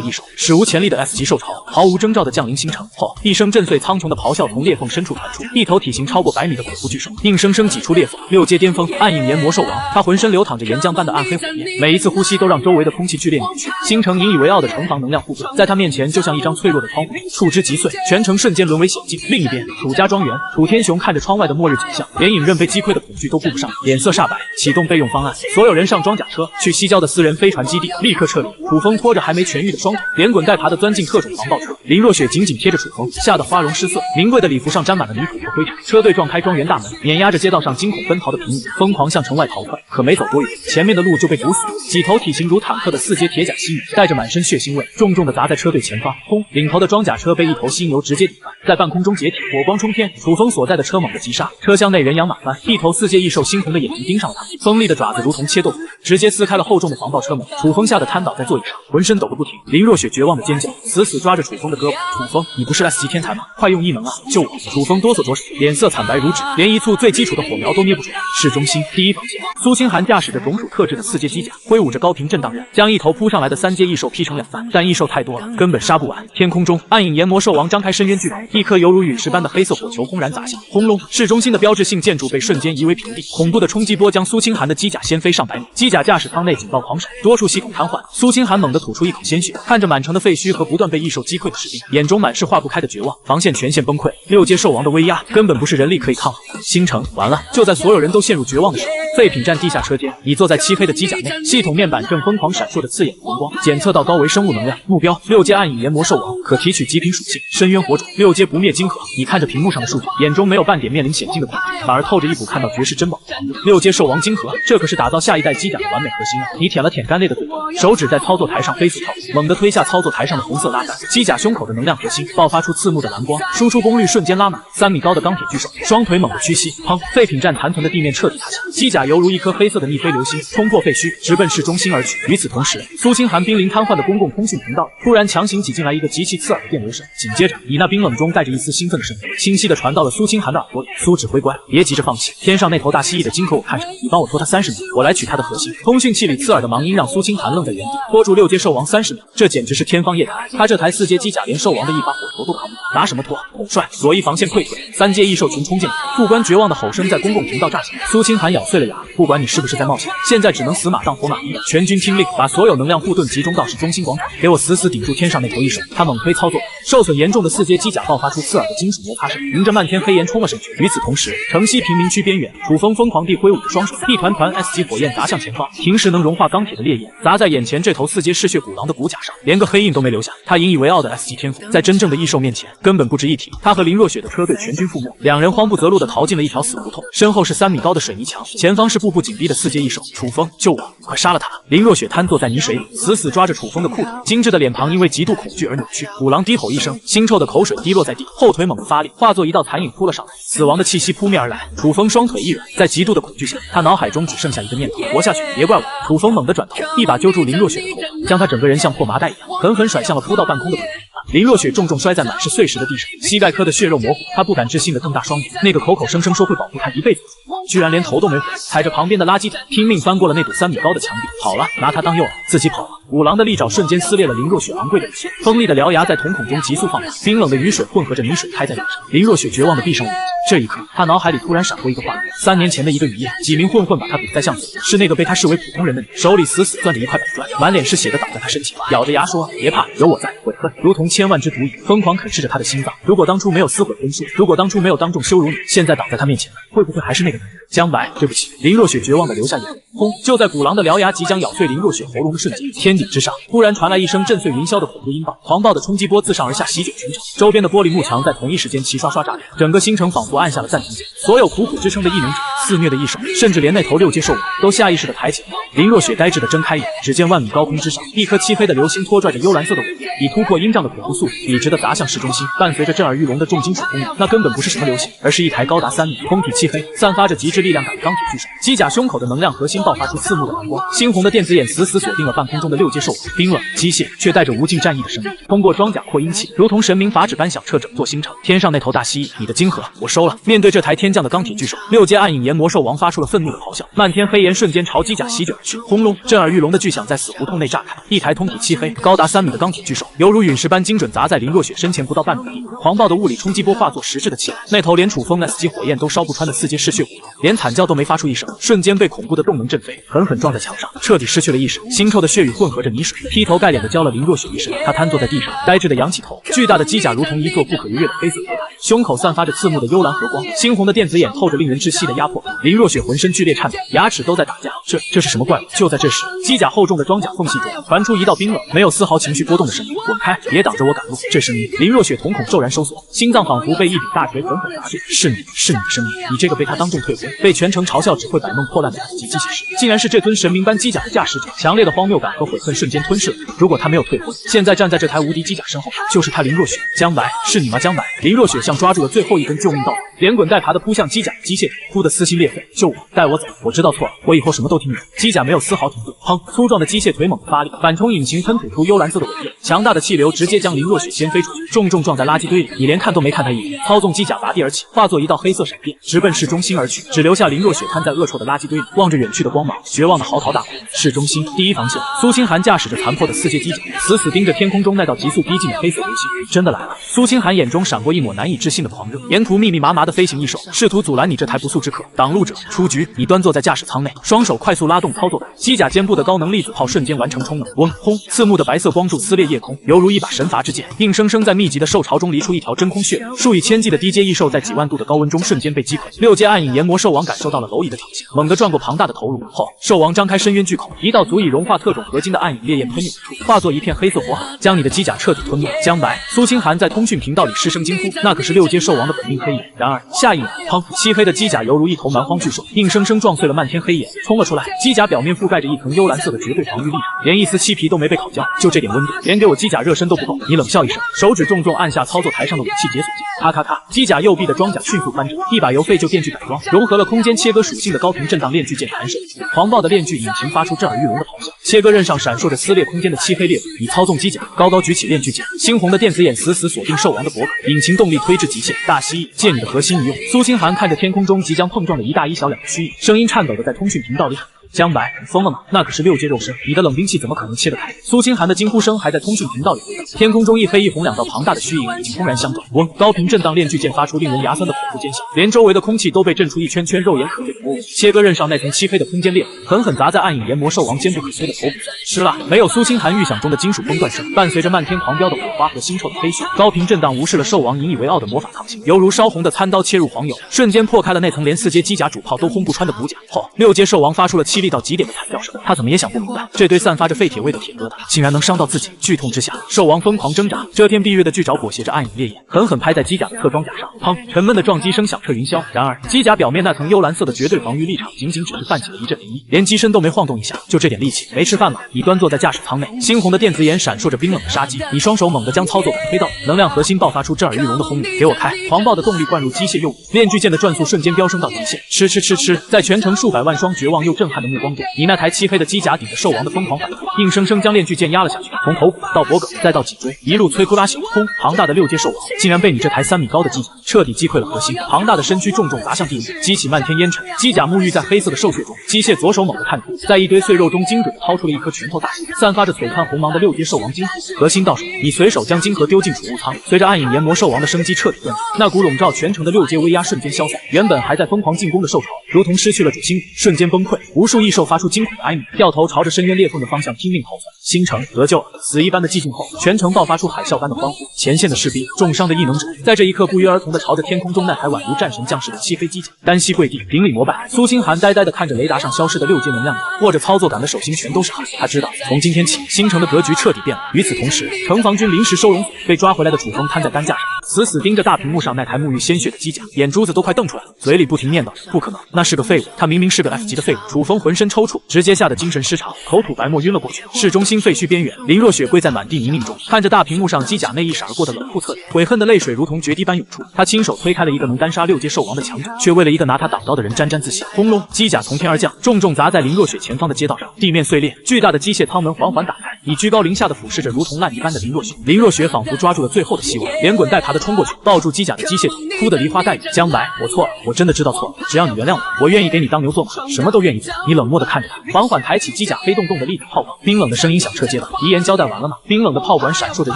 异兽，史无前例的 S 级兽潮毫无征兆的降临星城后，一声震碎苍穹的咆哮从裂缝深处传出，一头体型超过100米的恐怖巨兽硬生生挤出裂缝。6阶巅峰暗影炎魔兽王，他浑身流淌着岩浆般的暗黑火焰，每一次呼吸都让周围的空气剧烈扭曲。星城引以为傲的城防能量护盾在他面前就像一张脆弱的窗户纸，触之即碎，全城瞬间沦为险境。另一边，楚家庄园，楚天雄看着窗外的末日景象，连影刃被击溃的恐惧都顾不上，脸色煞白，启动备用方案，所有人上装甲车，去西郊的私人飞船基地，立刻撤离。楚风拖着还没痊愈的双腿，连滚带爬地钻进特种防爆车，林若雪紧紧贴着楚风，吓得花容失色，名贵的礼服上沾满了泥土和灰尘。车队撞开庄园大门，碾压着街道上惊恐奔逃的平民，疯狂向城外逃快。可没走多远，前面的路就被堵死了，几头体型如坦克的4阶铁甲犀牛，带着满身血腥味，重重地砸在车队前方。轰！领头的装甲车被一头犀牛直接顶翻，在半空中解体，火光冲天。楚风所在的车猛地急刹，车厢内人仰马翻，一头4阶异兽猩红的眼睛盯上了他们，锋利的爪子如同切豆腐，直接撕开了厚重的防爆车门。楚风吓得瘫倒在座椅上，浑身抖个不停。林若雪绝望的尖叫，死死抓着楚风的胳膊。楚风，你不是 S 级天才吗？快用异能啊，救我！楚风哆嗦着手，脸色惨白如纸，连一簇最基础的火苗都捏不住。市中心第一防线，苏清寒驾驶着种属特制的4阶机甲，挥舞着高频震荡刃，将一头扑上来的3阶异兽劈成2半，但异兽太多了，根本杀不完。天空中，暗影炎魔兽王张开深渊巨口，一颗犹如陨石般的黑色火球轰然砸下，轰隆！市中心的标志性建筑被瞬间夷为平地，恐怖的冲击波将苏清寒的机甲掀飞上百米，机甲驾驶舱内警报狂闪，多数系统瘫痪。苏清寒猛地吐出一口鲜血，看着满城的废墟和不断被异兽击溃的士兵，眼中满是化不开的绝望。防线全线崩溃，6阶兽王的威压根本不是人力可以抗衡的。星城完了！就在所有人都陷入绝望的时候，废品站地下车间，你坐在漆黑的机甲内，系统面板正疯狂闪烁着刺眼的红光，检测到高维生物能量，目标6阶暗影炎魔兽王，可提取极品属性深渊火种，6阶不灭晶核。你看着屏幕上的数据，眼中没有半点面临险境的恐惧，反而透着一股看到绝世珍宝的狂热。6阶兽王晶核，这可是打造下一代机甲的完美核心啊！你舔了舔干裂的嘴唇，手指在操作台上飞速跳动，猛地推下操作台上的红色拉杆，机甲胸口的能量核心爆发出刺目的蓝光，输出功率瞬间拉满，3米高的钢铁巨兽双腿猛地屈膝，砰！废品站残存的地面彻底塌下，机甲犹如一颗黑色的逆飞流星冲破废墟，直奔市中心而去。与此同时，苏清寒濒临瘫痪的公共通讯频道突然强行挤进来一个极其刺耳的电流声，紧接着你那冰冷中带着一丝兴奋的声音清晰地传到了苏清寒的耳朵里：苏指挥官，别急着放弃，天上那头大蜥蜴的金壳我看着你帮我拖它30秒，我来取它的核心。通讯器里刺耳的盲音让苏清寒愣在原地，拖住6阶兽王30秒，这简直是天方夜谭。他这台4阶机甲连兽王的一把火头都扛不住，拿什么拖？统帅，左翼防线溃退，3阶异兽群冲进来，副官绝望的吼声在公共频道炸响。苏清寒咬碎了啊！不管你是不是在冒险，现在只能死马当活马医了。全军听令，把所有能量护盾集中到市中心广场，给我死死顶住天上那头异兽！他猛推操作，受损严重的4阶机甲爆发出刺耳的金属摩擦声，迎着漫天黑炎冲了上去。与此同时，城西贫民区边缘，楚风疯狂地挥舞着双手，一团团 S 级火焰砸向前方，平时能融化钢铁的烈焰砸在眼前这头4阶嗜血古狼的骨甲上，连个黑印都没留下。他引以为傲的 S 级天赋，在真正的异兽面前根本不值一提。他和林若雪的车队全军覆没，两人慌不择路地逃进了一条死胡同，身后是3米高的水泥墙，前方是步步紧逼的4阶异兽。楚风，救我！快杀了他！林若雪瘫坐在泥水里，死死抓着楚风的裤腿，精致的脸庞因为极度恐惧而扭曲。古狼低吼一声，腥臭的口水滴落在地，后腿猛地发力，化作一道残影扑了上来，死亡的气息扑面而来。楚风双腿一软，在极度的恐惧下，他脑海中只剩下一个念头：活下去，别怪我。楚风猛地转头，一把揪住林若雪的头发，将她整个人像破麻袋一样狠狠甩向了扑到半空的土地。林若雪重重摔在满是碎石的地上，膝盖磕得血肉模糊。她不敢置信地瞪大双眼，那个口口声声说会保护她一辈子的楚风，居然连头都没回，踩着旁边的垃圾桶，拼命翻过了那堵3米高的墙壁，跑了，拿她当诱饵，自己跑了。五郎的利爪瞬间撕裂了林若雪昂贵的羽线，锋利的獠牙在瞳孔中急速放大，冰冷的雨水混合着泥水拍在脸上。林若雪绝望地闭上眼睛，这一刻，她脑海里突然闪过一个画面：3年前的一个雨夜，几名混混把她堵在巷子里，是那个被她视为普通人的你，手里死死攥着一块板砖，满脸是血的倒在她身前，咬着牙说：“别怕，有我在。”悔恨如同千万只毒蚁，疯狂啃噬着她的心脏。如果当初没有撕毁婚书，如果当初没有当众羞辱你，现在挡在她面前的会不会还是那个男人？江白，对不起。林若雪绝望地流下眼泪。轰！就在古狼的獠牙即将咬碎林若雪喉咙的瞬间，天顶之上突然传来一声震碎云霄的恐怖音爆，狂暴的冲击波自上而下席卷全城，周边的玻璃幕墙在同一时间齐刷刷炸裂，整个星城仿佛按下了暂停键。所有苦苦支撑的异能者、肆虐的异兽，甚至连那头6阶兽王都下意识地抬起了头。林若雪呆滞地睁开眼，只见万米高空之上，一颗漆黑的流星拖拽着幽蓝色的尾焰，以突破音障的恐怖速度笔直地砸向市中心。伴随着震耳欲聋的重金属轰鸣，那根本不是什么流星，而是一台高达3米、通体漆黑、散发着极致力量感的钢铁巨手。机甲胸口的能量核心爆发出刺目的蓝光，猩红的电子眼死死锁定了半空中的6阶兽王，冰冷、机械却带着无尽战意的声音，通过装甲扩音器，如同神明法旨般响彻整座星城。天上那头大蜥蜴，你的金盒我收了。面对这台天降的钢铁巨手，6阶暗影炎魔兽王发出了愤怒的咆哮，漫天黑炎瞬间朝机甲席卷而去。轰隆！震耳欲聋的巨响在死胡同内炸开，一台通体漆黑、高达3米的钢铁巨手，犹如陨石般精准砸在林若雪身前不到半米的地方。狂暴的物理冲击波化作实质的气流，那头连楚风 S 级火焰都烧不穿的4阶嗜血古狼，连惨叫都没发出一声，瞬间被恐怖的动能震飞，狠狠撞在墙上，彻底失去了意识。腥臭的血雨混合着泥水，劈头盖脸的浇了林若雪一身。她瘫坐在地上，呆滞的仰起头，巨大的机甲如同一座不可逾越的黑色河台，胸口散发着刺目的幽蓝河光，猩红的电子眼透着令人窒息的压迫感。林若雪浑身剧烈颤抖，牙齿都在打架。这是什么怪物？就在这时，机甲厚重的装甲缝隙中传出一道冰冷、没有丝毫情绪波动的声音：“滚开！别挡着我赶路！”这声音，林若雪瞳孔骤然收缩，心脏仿佛被一柄大锤狠狠砸碎。是你的声音！你这个被他当众退婚、被全城嘲笑只会摆弄破烂的2级机械师，竟然是这尊神明般机甲的驾驶者！强烈的荒谬感和悔恨瞬间吞噬了他。如果他没有退婚，现在站在这台无敌机甲身后，就是他林若雪。江白，是你吗？江白！林若雪像抓住了最后一根救命稻草，连滚带爬的扑向机甲的机械腿，哭得撕心裂肺：“救我！带我走！我知道错了，我以后什么都听你的。”机甲没有丝毫停顿，砰！粗壮的机械腿猛地发力，反冲引擎喷吐出幽蓝色的尾焰，强大的气流直接将林若雪掀飞出去，重重撞在垃圾堆里。你连看都没看他一眼，操纵机甲拔地而起，化作一道黑色闪电，直奔市中心而去，只留下林若雪瘫在恶臭的垃圾堆里，望着远去的光芒，绝望的嚎啕大哭。市中心第一防线，苏清寒驾驶着残破的4阶机甲，死死盯着天空中那道急速逼近的黑色流星。真的来了！苏清寒眼中闪过一抹难以置信的狂热，沿途密密麻麻的飞行异兽，试图阻拦你这台不速之客。挡路者出局！你端坐在驾驶舱内，双手快速拉动操作杆，机甲肩部的高能粒子炮瞬间完成充能。嗡轰！刺目的白色光柱撕裂夜空，犹如一把神罚之剑，硬生生在密集的兽巢中离出一条真空血路。数以千计的低阶异兽在几万度的高温中瞬间被击溃。6阶暗影炎魔兽王感受到了蝼蚁的挑衅，猛地转过庞大的头颅后，兽王张开深渊巨口，一道足以融化特种合金的暗影烈焰喷涌而出，化作一片黑色火海，将你的机甲彻底吞没。江白，苏清寒在通讯频道里失声惊呼，那可是6阶兽王的本命黑炎。然而下一秒，砰！漆黑的机甲犹如一头蛮荒巨兽，硬生生撞碎了漫天黑炎，冲了出来。机甲表面覆盖着一层幽蓝色的绝对防御力场，连一丝漆皮都没被烤焦，就这点温度，连给我机甲热身都不够。你冷笑一声，手指重重按下操作台上的武器解锁键，咔咔咔，机甲右臂的装甲迅速翻转，一把由废旧电锯改装、融合了空间切割属性的高频震荡链锯键弹射，狂暴的链锯引擎发出震耳欲聋的咆哮，切割刃上闪烁着撕裂空间的漆黑烈火。你操纵机甲高高举起链锯键，猩红的电子眼死死锁定兽王的脖颈，引擎动力推至极限。大蜥蜴，借你的核心一用。苏清寒看着天空中即将碰撞的一大一小2个虚影，声音颤抖的在通讯频道里喊。江白，你疯了吗？那可是6阶肉身，你的冷兵器怎么可能切得开？苏清寒的惊呼声还在通讯频道里回荡。天空中一黑一红两道庞大的虚影已经轰然相撞。嗡，高频震荡链锯剑发出令人牙酸的恐怖尖响，连周围的空气都被震出一圈圈肉眼可见的波纹。切割刃上那层漆黑的空间裂痕，狠狠砸在暗影炎魔兽王坚不可摧的头部上。吃了，没有苏清寒预想中的金属崩断声，伴随着漫天狂飙的火花和腥臭的黑血，高频震荡无视了兽王引以为傲的魔法抗性，犹如烧红的餐刀切入黄油，瞬间破开了那层连4阶机甲主炮都轰不穿的骨甲。后，6阶兽王发出了凄厉到极点的惨叫声，他怎么也想不明白，这堆散发着废铁味的铁疙瘩竟然能伤到自己。剧痛之下，兽王疯狂挣扎，遮天蔽日的巨爪裹挟着暗影烈焰，狠狠拍在机甲的侧装甲上。砰！沉闷的撞击声响彻云霄。然而，机甲表面那层幽蓝色的绝对防御力场仅仅只是泛起了一阵涟漪，连机身都没晃动一下。就这点力气，没吃饭吗？你端坐在驾驶舱内，猩红的电子眼闪烁着冰冷的杀机，你双手猛地将操作杆推到，能量核心爆发出震耳欲聋的轰鸣。给我开！狂暴的动力灌入机械右骨，链锯剑的转速瞬间飙升到极限。吃吃吃吃！在全程数百万双绝望又震撼的目光中，你那台漆黑的机甲顶着兽王的疯狂反扑，硬生生将链锯剑压了下去，从头骨到脖颈再到脊椎，一路摧枯拉朽。轰！庞大的6阶兽王竟然被你这台3米高的机甲彻底击溃了核心，庞大的身躯重重砸向地面，激起漫天烟尘。机甲沐浴在黑色的兽血中，机械左手猛地探出，在一堆碎肉中精准地掏出了一颗拳头大小、散发着璀璨红芒的6阶兽王金核。核心到手，你随手将金核丢进储物舱，随着暗影炎魔兽王的生机彻底断绝，那股笼罩全城的6阶威压瞬间消散，原本还在疯狂进攻的兽潮如同失去了主心骨，瞬间崩溃。无数异兽发出惊恐的哀鸣，掉头朝着深渊裂缝的方向拼命逃窜。星城得救了！死一般的寂静后，全城爆发出海啸般的欢呼。前线的士兵、重伤的异能者，在这一刻不约而同地朝着天空中那台宛如战神降世的漆黑机甲单膝跪地顶礼膜拜。苏清寒呆呆地看着雷达上消失的6阶能量眼，握着操作杆的手心全都是汗。他知道，从今天起，星城的格局彻底变了。与此同时，城防军临时收容所被抓回来的楚风瘫在担架上，死死盯着大屏幕上那台沐浴鲜血的机甲，眼珠子都快瞪出来了，嘴里不停念叨着：不可能，那是个废物，他明明是个 F 级的废物。楚风浑身抽搐，直接吓得精神失常，口吐白沫晕了过去。市中心废墟边缘，林若雪跪在满地泥泞中，看着大屏幕上机甲内一闪而过的冷酷侧脸，悔恨的泪水如同决堤般涌出。他亲手推开了一个能单杀6阶兽王的强者，却为了一个拿他挡刀的人沾沾自喜。轰隆！机甲从天而降，重重砸在林若雪前方的街道上，地面碎裂，巨大的机械舱门缓缓打开，你居高临下的俯视着如同烂泥般的林若雪。林若雪仿佛抓住了最后的希望，连滚带爬的冲过去，抱住机甲的机械腿，哭得梨花带雨。江白，我错了，我真的知道错了，只要你原谅我，我愿意给你当牛做马，什么都愿意做。你冷漠地看着他，缓缓抬起机甲黑洞洞的粒子炮管，冰冷的声音响彻街道。遗言交代完了吗？冰冷的炮管闪烁着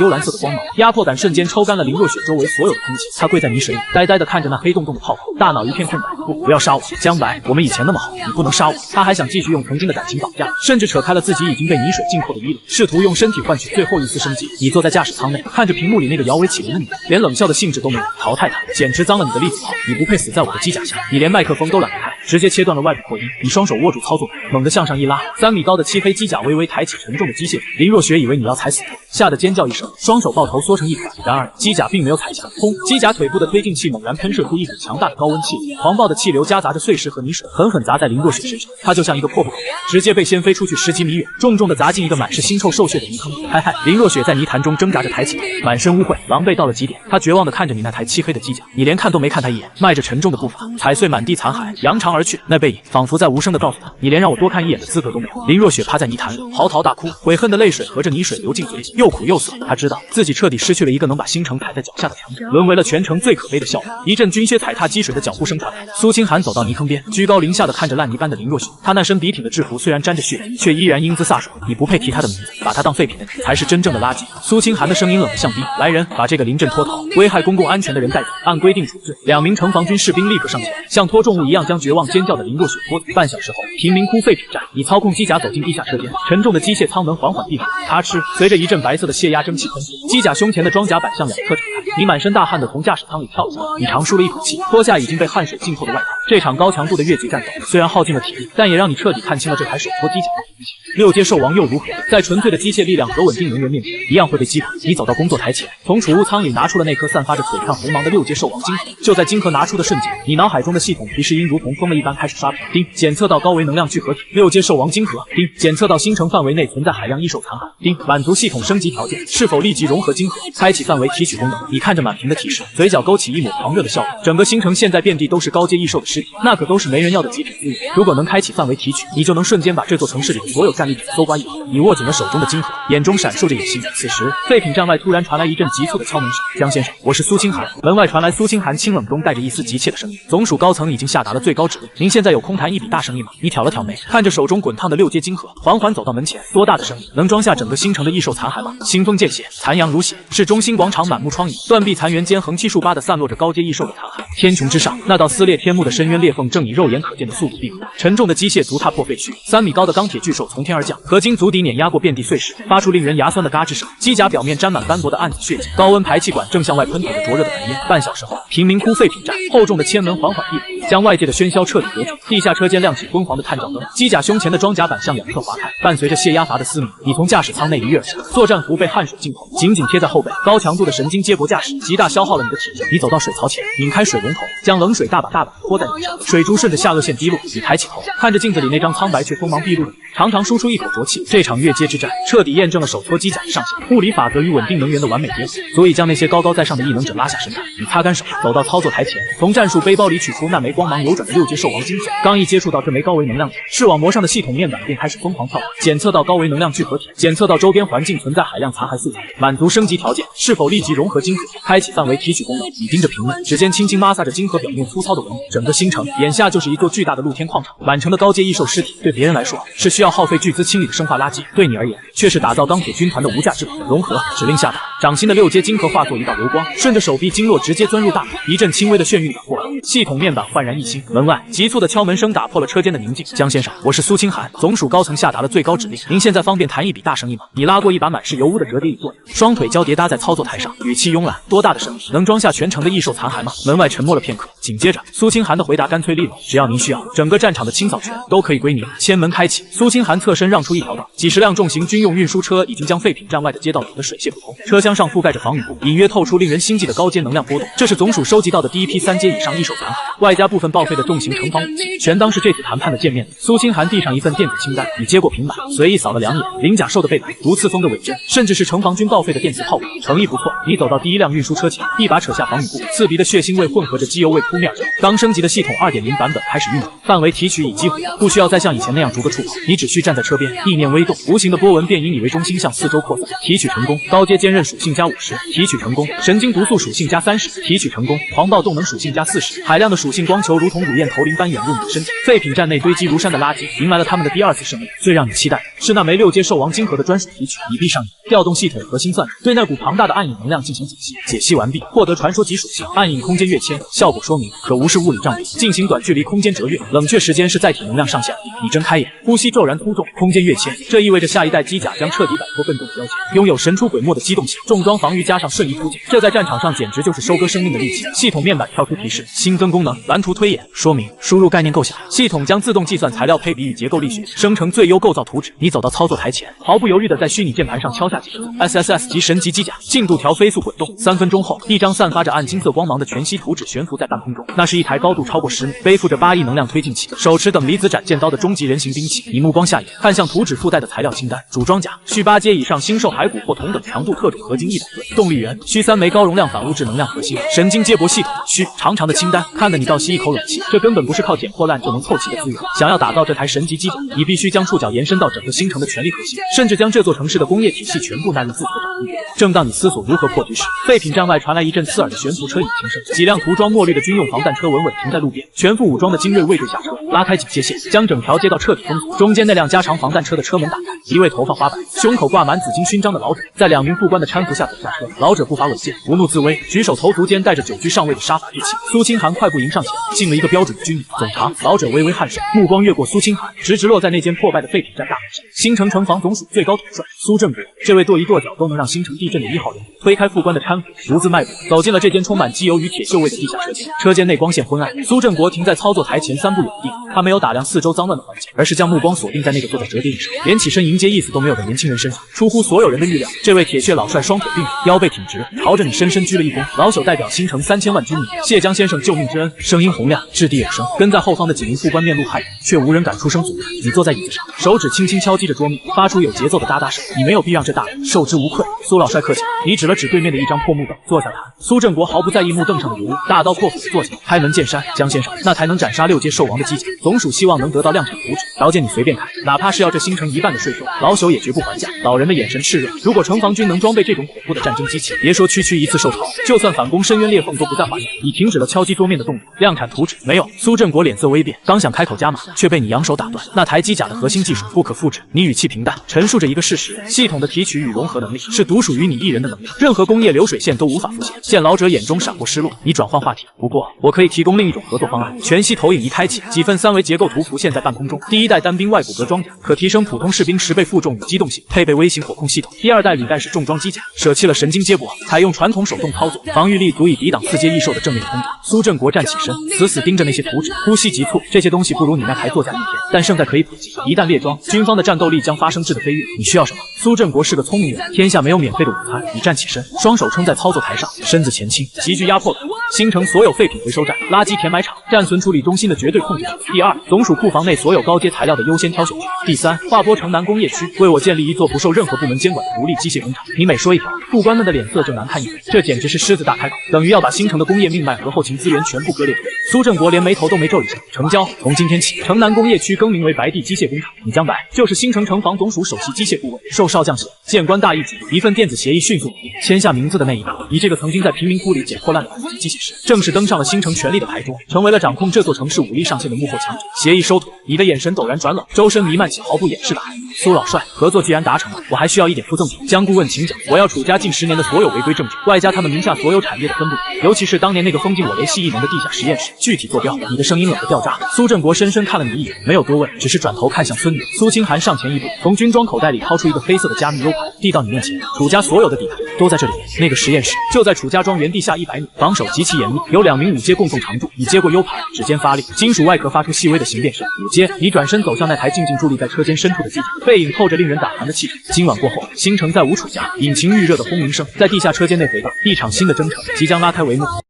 幽蓝色的光芒，压迫感瞬间抽干了林若雪周围所有的空气。他跪在泥水里，呆呆地看着那黑洞洞的炮管，大脑一片空白。不要杀我，江白，我们以前那么好，你不能杀我。他还想继续用曾经的感情绑架，甚至扯开了自己已经被泥水浸透的衣领，试图用身体换取最后一丝生机。你坐在驾驶舱内，看着屏幕里那个摇尾乞怜的你，连冷笑的兴致都没有。淘汰他，简直脏了你的粒子炮！你不配死在我的机甲下！你连麦克风都懒得开，直接切断了外部扩音。你双手握住操作杆，猛地向上一拉，3米高的漆黑机甲微微抬起沉重的机械。林若雪以为你要踩死他，吓得尖叫一声，双手抱头缩成一团。然而机甲并没有踩下。轰！机甲腿部的推进器猛然喷射出一股强大的高温气流，狂暴的气流夹杂着碎石和泥水，狠狠砸在林若雪身上。她就像一个破布口，直接被掀飞出去10几米远，重重地砸进一个满是腥臭兽血的泥坑里。嗨嗨！林若雪在泥潭中挣扎着抬起头，满身污秽，狼狈到了极点。她绝望地看着你那台漆黑的机甲，你连看都没看她一眼，迈着沉重的步伐，踩碎满地残骸，扬长而去。那背影仿佛在无声地告诉她，你连让我多看一眼的资格都没有。林若雪趴在泥潭里嚎啕大哭，悔恨的泪水和着泥水流进嘴里，又苦又涩。她知道自己彻底失去了一个能把星城踩在脚下的强者，沦为了全城最可悲的笑话。一阵军靴踩踏积水的脚步声传来，苏清寒走到泥坑边，居高临下的看着烂泥般的林若雪。他那身笔挺的制服虽然沾着血迹，却依然英姿飒爽。你不配提他的名字，把他当废品的你才是真正的垃圾。苏清寒的声音冷得像冰。来人，把这个临阵脱逃、危害公共安全的人带走，按规定处罪。2名城防军士兵立刻上前，像拖重物一样将绝望尖叫的林若雪拖走。半小时后，贫民窟废品站，你操控机甲走进地下车间，沉重的机械舱门缓缓闭合，咔哧，随着一阵白色的泄压蒸汽喷出，机甲胸前的装甲板向两侧展开。你满身大汗的从驾驶舱里跳出来，你长舒了一口气，脱下已经被汗水浸透的外套。这场高强度的越级战斗虽然耗尽了体力，但也让你彻底看清了这台手托机甲的6阶兽王又如何？在纯粹的机械力量和稳定能源面前，一样会被击垮。你走到工作台前，从储物舱里拿出了那颗散发着璀璨红芒的6阶兽王金核。就在金核拿出的瞬间，你脑海中的系统提示音如同疯了一般开始刷屏。丁，检测到高维能量聚合体6阶兽王金核。丁，检测到星城范围内存在海量异兽残骸。丁，满足系统升级条件，是否立即融合金核？开启范围提取功能。你看着满屏的提示，嘴角勾起一抹狂热的笑容。整个星城现在遍地都是高阶异兽的尸尸体，那可都是没人要的极品资源。如果能开启范围提取，你就能瞬间把这座城市里的所有战利品搜刮一空。你握紧了手中的金盒，眼中闪烁着野心。此时，废品站外突然传来一阵急促的敲门声。江先生，我是苏清寒。门外传来苏清寒清冷中带着一丝急切的声音。总署高层已经下达了最高指令，您现在有空谈一笔大生意吗？你挑了挑眉，看着手中滚烫的6阶金盒，缓缓走到门前。多大的生意，能装下整个星城的异兽残骸吗？腥风见血，残阳如血，是中心广场满目疮痍，断壁残垣间横七竖八地散落着高阶异兽的残骸。天穹之上，那道撕裂天幕的深渊裂缝正以肉眼可见的速度闭合。沉重的机械足踏破废墟，3米高的钢铁巨兽从天而降，合金足底碾压过遍地碎石，发出令人牙酸的嘎吱声。机甲表面沾满斑驳的暗紫血迹，高温排气管正向外喷吐着灼热的白烟。半小时后，贫民窟废品站，厚重的千门缓缓闭合，将外界的喧嚣彻底隔绝。地下车间亮起昏黄的探照灯，机甲胸前的装甲板向两侧滑开，伴随着泄压阀的嘶鸣，你从驾驶舱内一跃而下，作战服被汗水浸透，紧紧贴在后背，高强度的神经接驳驾驶极大消耗了你的体力。你走到水槽前，拧开水龙头，将冷水大把泼在脸上，水珠顺着下颚线滴落。你抬起头，看着镜子里那张苍白却锋芒毕露的脸，长长舒出一口浊气。这场越阶之战彻底验证了手搓机甲的上限，物理法则与稳定能源的完美结合，足以将那些高高在上的异能者拉下神坛。你擦干手，走到操作台前，从战术背包里取出那枚光芒流转的6阶兽王金锁。刚一接触到这枚高维能量体，视网膜上的系统面板便开始疯狂跳动，检测到高维能量聚合体，检测到周边环境存在海量残骸素材，满足升级条件，是否立即融合金盒，开启范围提取功能。你盯着屏幕，指尖轻轻摩挲着金盒表面粗糙的纹理。整个星城眼下就是一座巨大的露天矿场，满城的高阶异兽尸体，对别人来说是需要耗费巨资清理的生化垃圾，对你而言却是打造钢铁军团的无价之宝。融合指令下达，掌心的6阶金盒化作一道流光，顺着手臂经络直接钻入大脑，一阵轻微的眩晕打过，系统面板焕然一新。门外急促的敲门声打破了车间的宁静。江先生，我是苏清寒，总署高层下达了最高指令，您现在方便谈一笔大生意吗？你拉过一把满是油污的折叠椅座椅，双腿交叠搭在操作台上，语气慵懒。多大的生意，能装下全城的异兽残骸吗？门外沉默了片刻，紧接着苏清寒的回答干脆利落，只要您需要，整个战场的清扫权都可以归您。千门开启，苏清寒侧身让出一条道，几十辆重型军用运输车已经将废品站外的街道堵得水泄不通，车厢上覆盖着防雨布，隐约透出令人心悸的高阶能量波动。这是总署收集到的第一批3阶以上异兽残骸，外加部分报废的重型城防武器，全当是这次谈判的见面礼。苏清寒递上一份电子清单，你接过平板，随意扫了2眼，鳞甲兽的背板，毒刺蜂的尾针，甚至是城防军报废的电磁炮管，诚意不错。你走到第一辆运输车前，一把扯下防雨布，刺鼻的血腥味混合着机油味扑面而来。刚升级的系统 2.0 版本开始运转，范围提取已激活，不需要再像以前那样逐个触碰，你只需站在车边，意念微动，无形的波纹便以你为中心向四周扩散。提取成功，高阶坚韧属性加50，提取成功，神经毒素属性加30，提取成功，狂暴动能属性加40。海量的属性光球如同乳焰投鳞般涌入你的身体。废品站内堆积如山的垃圾迎来了他们的第2次胜利。最让你期待的是那枚6阶兽王金盒的专属提取。你闭上眼，调动系统核心算术，对那股庞大的暗影能量进行解析。解析完毕，获得传说级属性暗影空间跃迁，效果说明可无视物理障壁，进行短距离空间折跃。冷却时间是载体能量上限。你睁开眼，呼吸骤然粗重，空间跃迁，这意味着下一代机甲将彻底摆脱笨重的标签，拥有神出鬼没的机动性，重装防御加上瞬移突进，这在战场上简直就是收割生命的利器。系统面板跳出提示，新增功能蓝图推演，说明输入概念构想，系统将自动计算材料配比与结构力学，生成最优构造图纸。你走到操作台前，毫不犹豫地在虚拟键盘上敲下几个字 SSS 级神级机甲，进度条飞速滚动。3分钟后，一张散发着暗金色光芒的全息图纸悬浮在半空中，那是一台高度超过10米，背负着8亿能量推进器，手持等离子斩剑刀的终极人形兵器。你目光下眼，看向图纸附带的材料清单：主装甲需8阶以上星兽骸骨或同等强度特种合金100吨，动力源需3枚高容量反物质能量核心，神经接驳系统需。长长的清单看得你倒吸一口冷气，这根本不是靠捡破烂就能凑齐的资源。想要打造这台神级机甲，你必须将触角延伸到整个星城的权力核心，甚至将这座城市的工业体系全部纳入自己的掌握。正当你思索如何破局时，废品站外传来一阵刺耳的悬浮车引擎声，几辆涂装墨绿的军用防弹车稳稳停在路边，全副武装的精锐卫队下车，拉开警戒线，将整条街道彻底封锁。中间那辆加长防弹车的车门打开，一位头发花白、胸口挂满紫金勋章的老者在2名副官的搀扶下走下车。老者步伐稳健，不怒自威，举手投足间带着久居上位的杀伐之气。苏清寒快步迎上前，敬了一个标准的军礼。总长。老者微微颔首，目光越过苏清寒，直直落在那间破败的废品站大门上。星城城防总署最高统帅苏振国，这位跺一跺脚都能让星城地震的1号人，推开副官的搀扶，独自迈步走进了这间充满机油与铁锈味的地下车间。车间内光线昏暗，苏振国停在操作台前3步远地，他没有打量四周脏乱的环境，而是将目光锁定在那个坐在折叠椅上，连起身迎接意思都没有的年轻人身上。出乎所有人的预料，这位铁血老帅双腿并拢，腰背挺直，朝着你深深鞠了一躬。老朽代表星城3000万军民，谢江先生救命之恩。声音洪亮，掷地有声。跟在后方的几名副官面露骇然，却无人敢出声阻拦。你坐在椅子上，手指轻轻敲击着桌面，发出有节奏的哒哒声。你没有必让这大人受之无愧。苏老帅帅客气，你指了指对面的一张破木凳，坐下谈。苏振国毫不在意木凳上的油污，大刀阔斧地坐下，开门见山，江先生，那才能斩杀6阶兽王的机甲，总属希望能得到量产图纸，条件你随便开，哪怕是要这星城1半的税收，老朽也绝不还价。老人的眼神炽热，如果城防军能装备这种恐怖的战争机器，别说区区一次受潮，就算反攻深渊裂缝都不再还你。你停止了敲击桌面的动作，量产图纸没有。苏振国脸色微变，刚想开口加码，却被你扬手打断。那台机甲的核心技术不可复制。你语气平淡，陈述着一个事实：系统的提取与融合能力是独属于你一人的能力，任何工业流水线都无法复现。见老者眼中闪过失落，你转换话题。不过，我可以提供另一种合作方案。全息投影仪开启，几份3维结构图浮现在半空中。第1代单兵外骨骼装甲，可提升普通士兵10倍负重与机动性，配备微型火控系统。第2代履带式重装机甲，舍弃了神经接驳，采用传统手动操作，防御力足以抵挡4阶异兽的正面攻击。苏振国站起身，死死盯着那些图纸，呼吸急促。这些东西不如你那台座驾1天，但胜在可以普及。一旦列装，军方的战斗力将发生质的飞跃。你需要什么？苏振国是个聪明人，天下没有免费的午餐。你站起身，双手撑在操作台上，身子前倾，极具压迫感。星城所有废品回收站、垃圾填埋场、战损处理中心的绝对控制权。第2，总署库房内所有高阶材料的优先挑选权。第3，划拨城南工业区，为我建立一座不受任何部门监管的独立机械工厂。你每说一条，副官们的脸色就难看一倍。这简直是狮子大开口，等于要把星城的工业命脉和后勤资源全部割裂。苏振国连眉头都没皱一下，成交。从今天起，城南工业区更名为白地机械工厂。你将来就是星城城防总署首席机械顾问。受少将喜，见官大义旨。一份电子协议迅速拟定，签下名字的那一刻，你这个曾经在贫民窟里捡破烂的5级机械师，正式登上了星城权力的牌桌，成为了掌控这座城市武力上限的幕后强者。协议收妥，你的眼神陡然转冷，周身弥漫起毫不掩饰的爱。苏老帅，合作既然达成了，我还需要一点附赠品。江顾问请讲，我要楚家近10年的所有违规证据，外加他们名下所有产业的分布，尤其是当年那个封禁我雷系异能的地下实验室，具体坐标。你的声音冷得掉渣。苏振国深深看了你一眼，没有多问，只是转头看向孙女。苏清寒上前一步，从军装口袋里掏出一个黑色的加密 U 盘，递到你面前。楚家所有的底盘都在这里面，那个实验室就在楚家庄园地下100米，防守极其严密，有2名5阶共纵常驻。你接过 U 盘，指尖发力，金属外壳发出细微的形变声。5阶，你转身走向那台静静伫立在车间深处的机甲，背影透着令人胆寒的气场。今晚过后，星城再无楚家。引擎预热的轰鸣声在地下车间内回荡，一场新的征程即将拉开帷幕。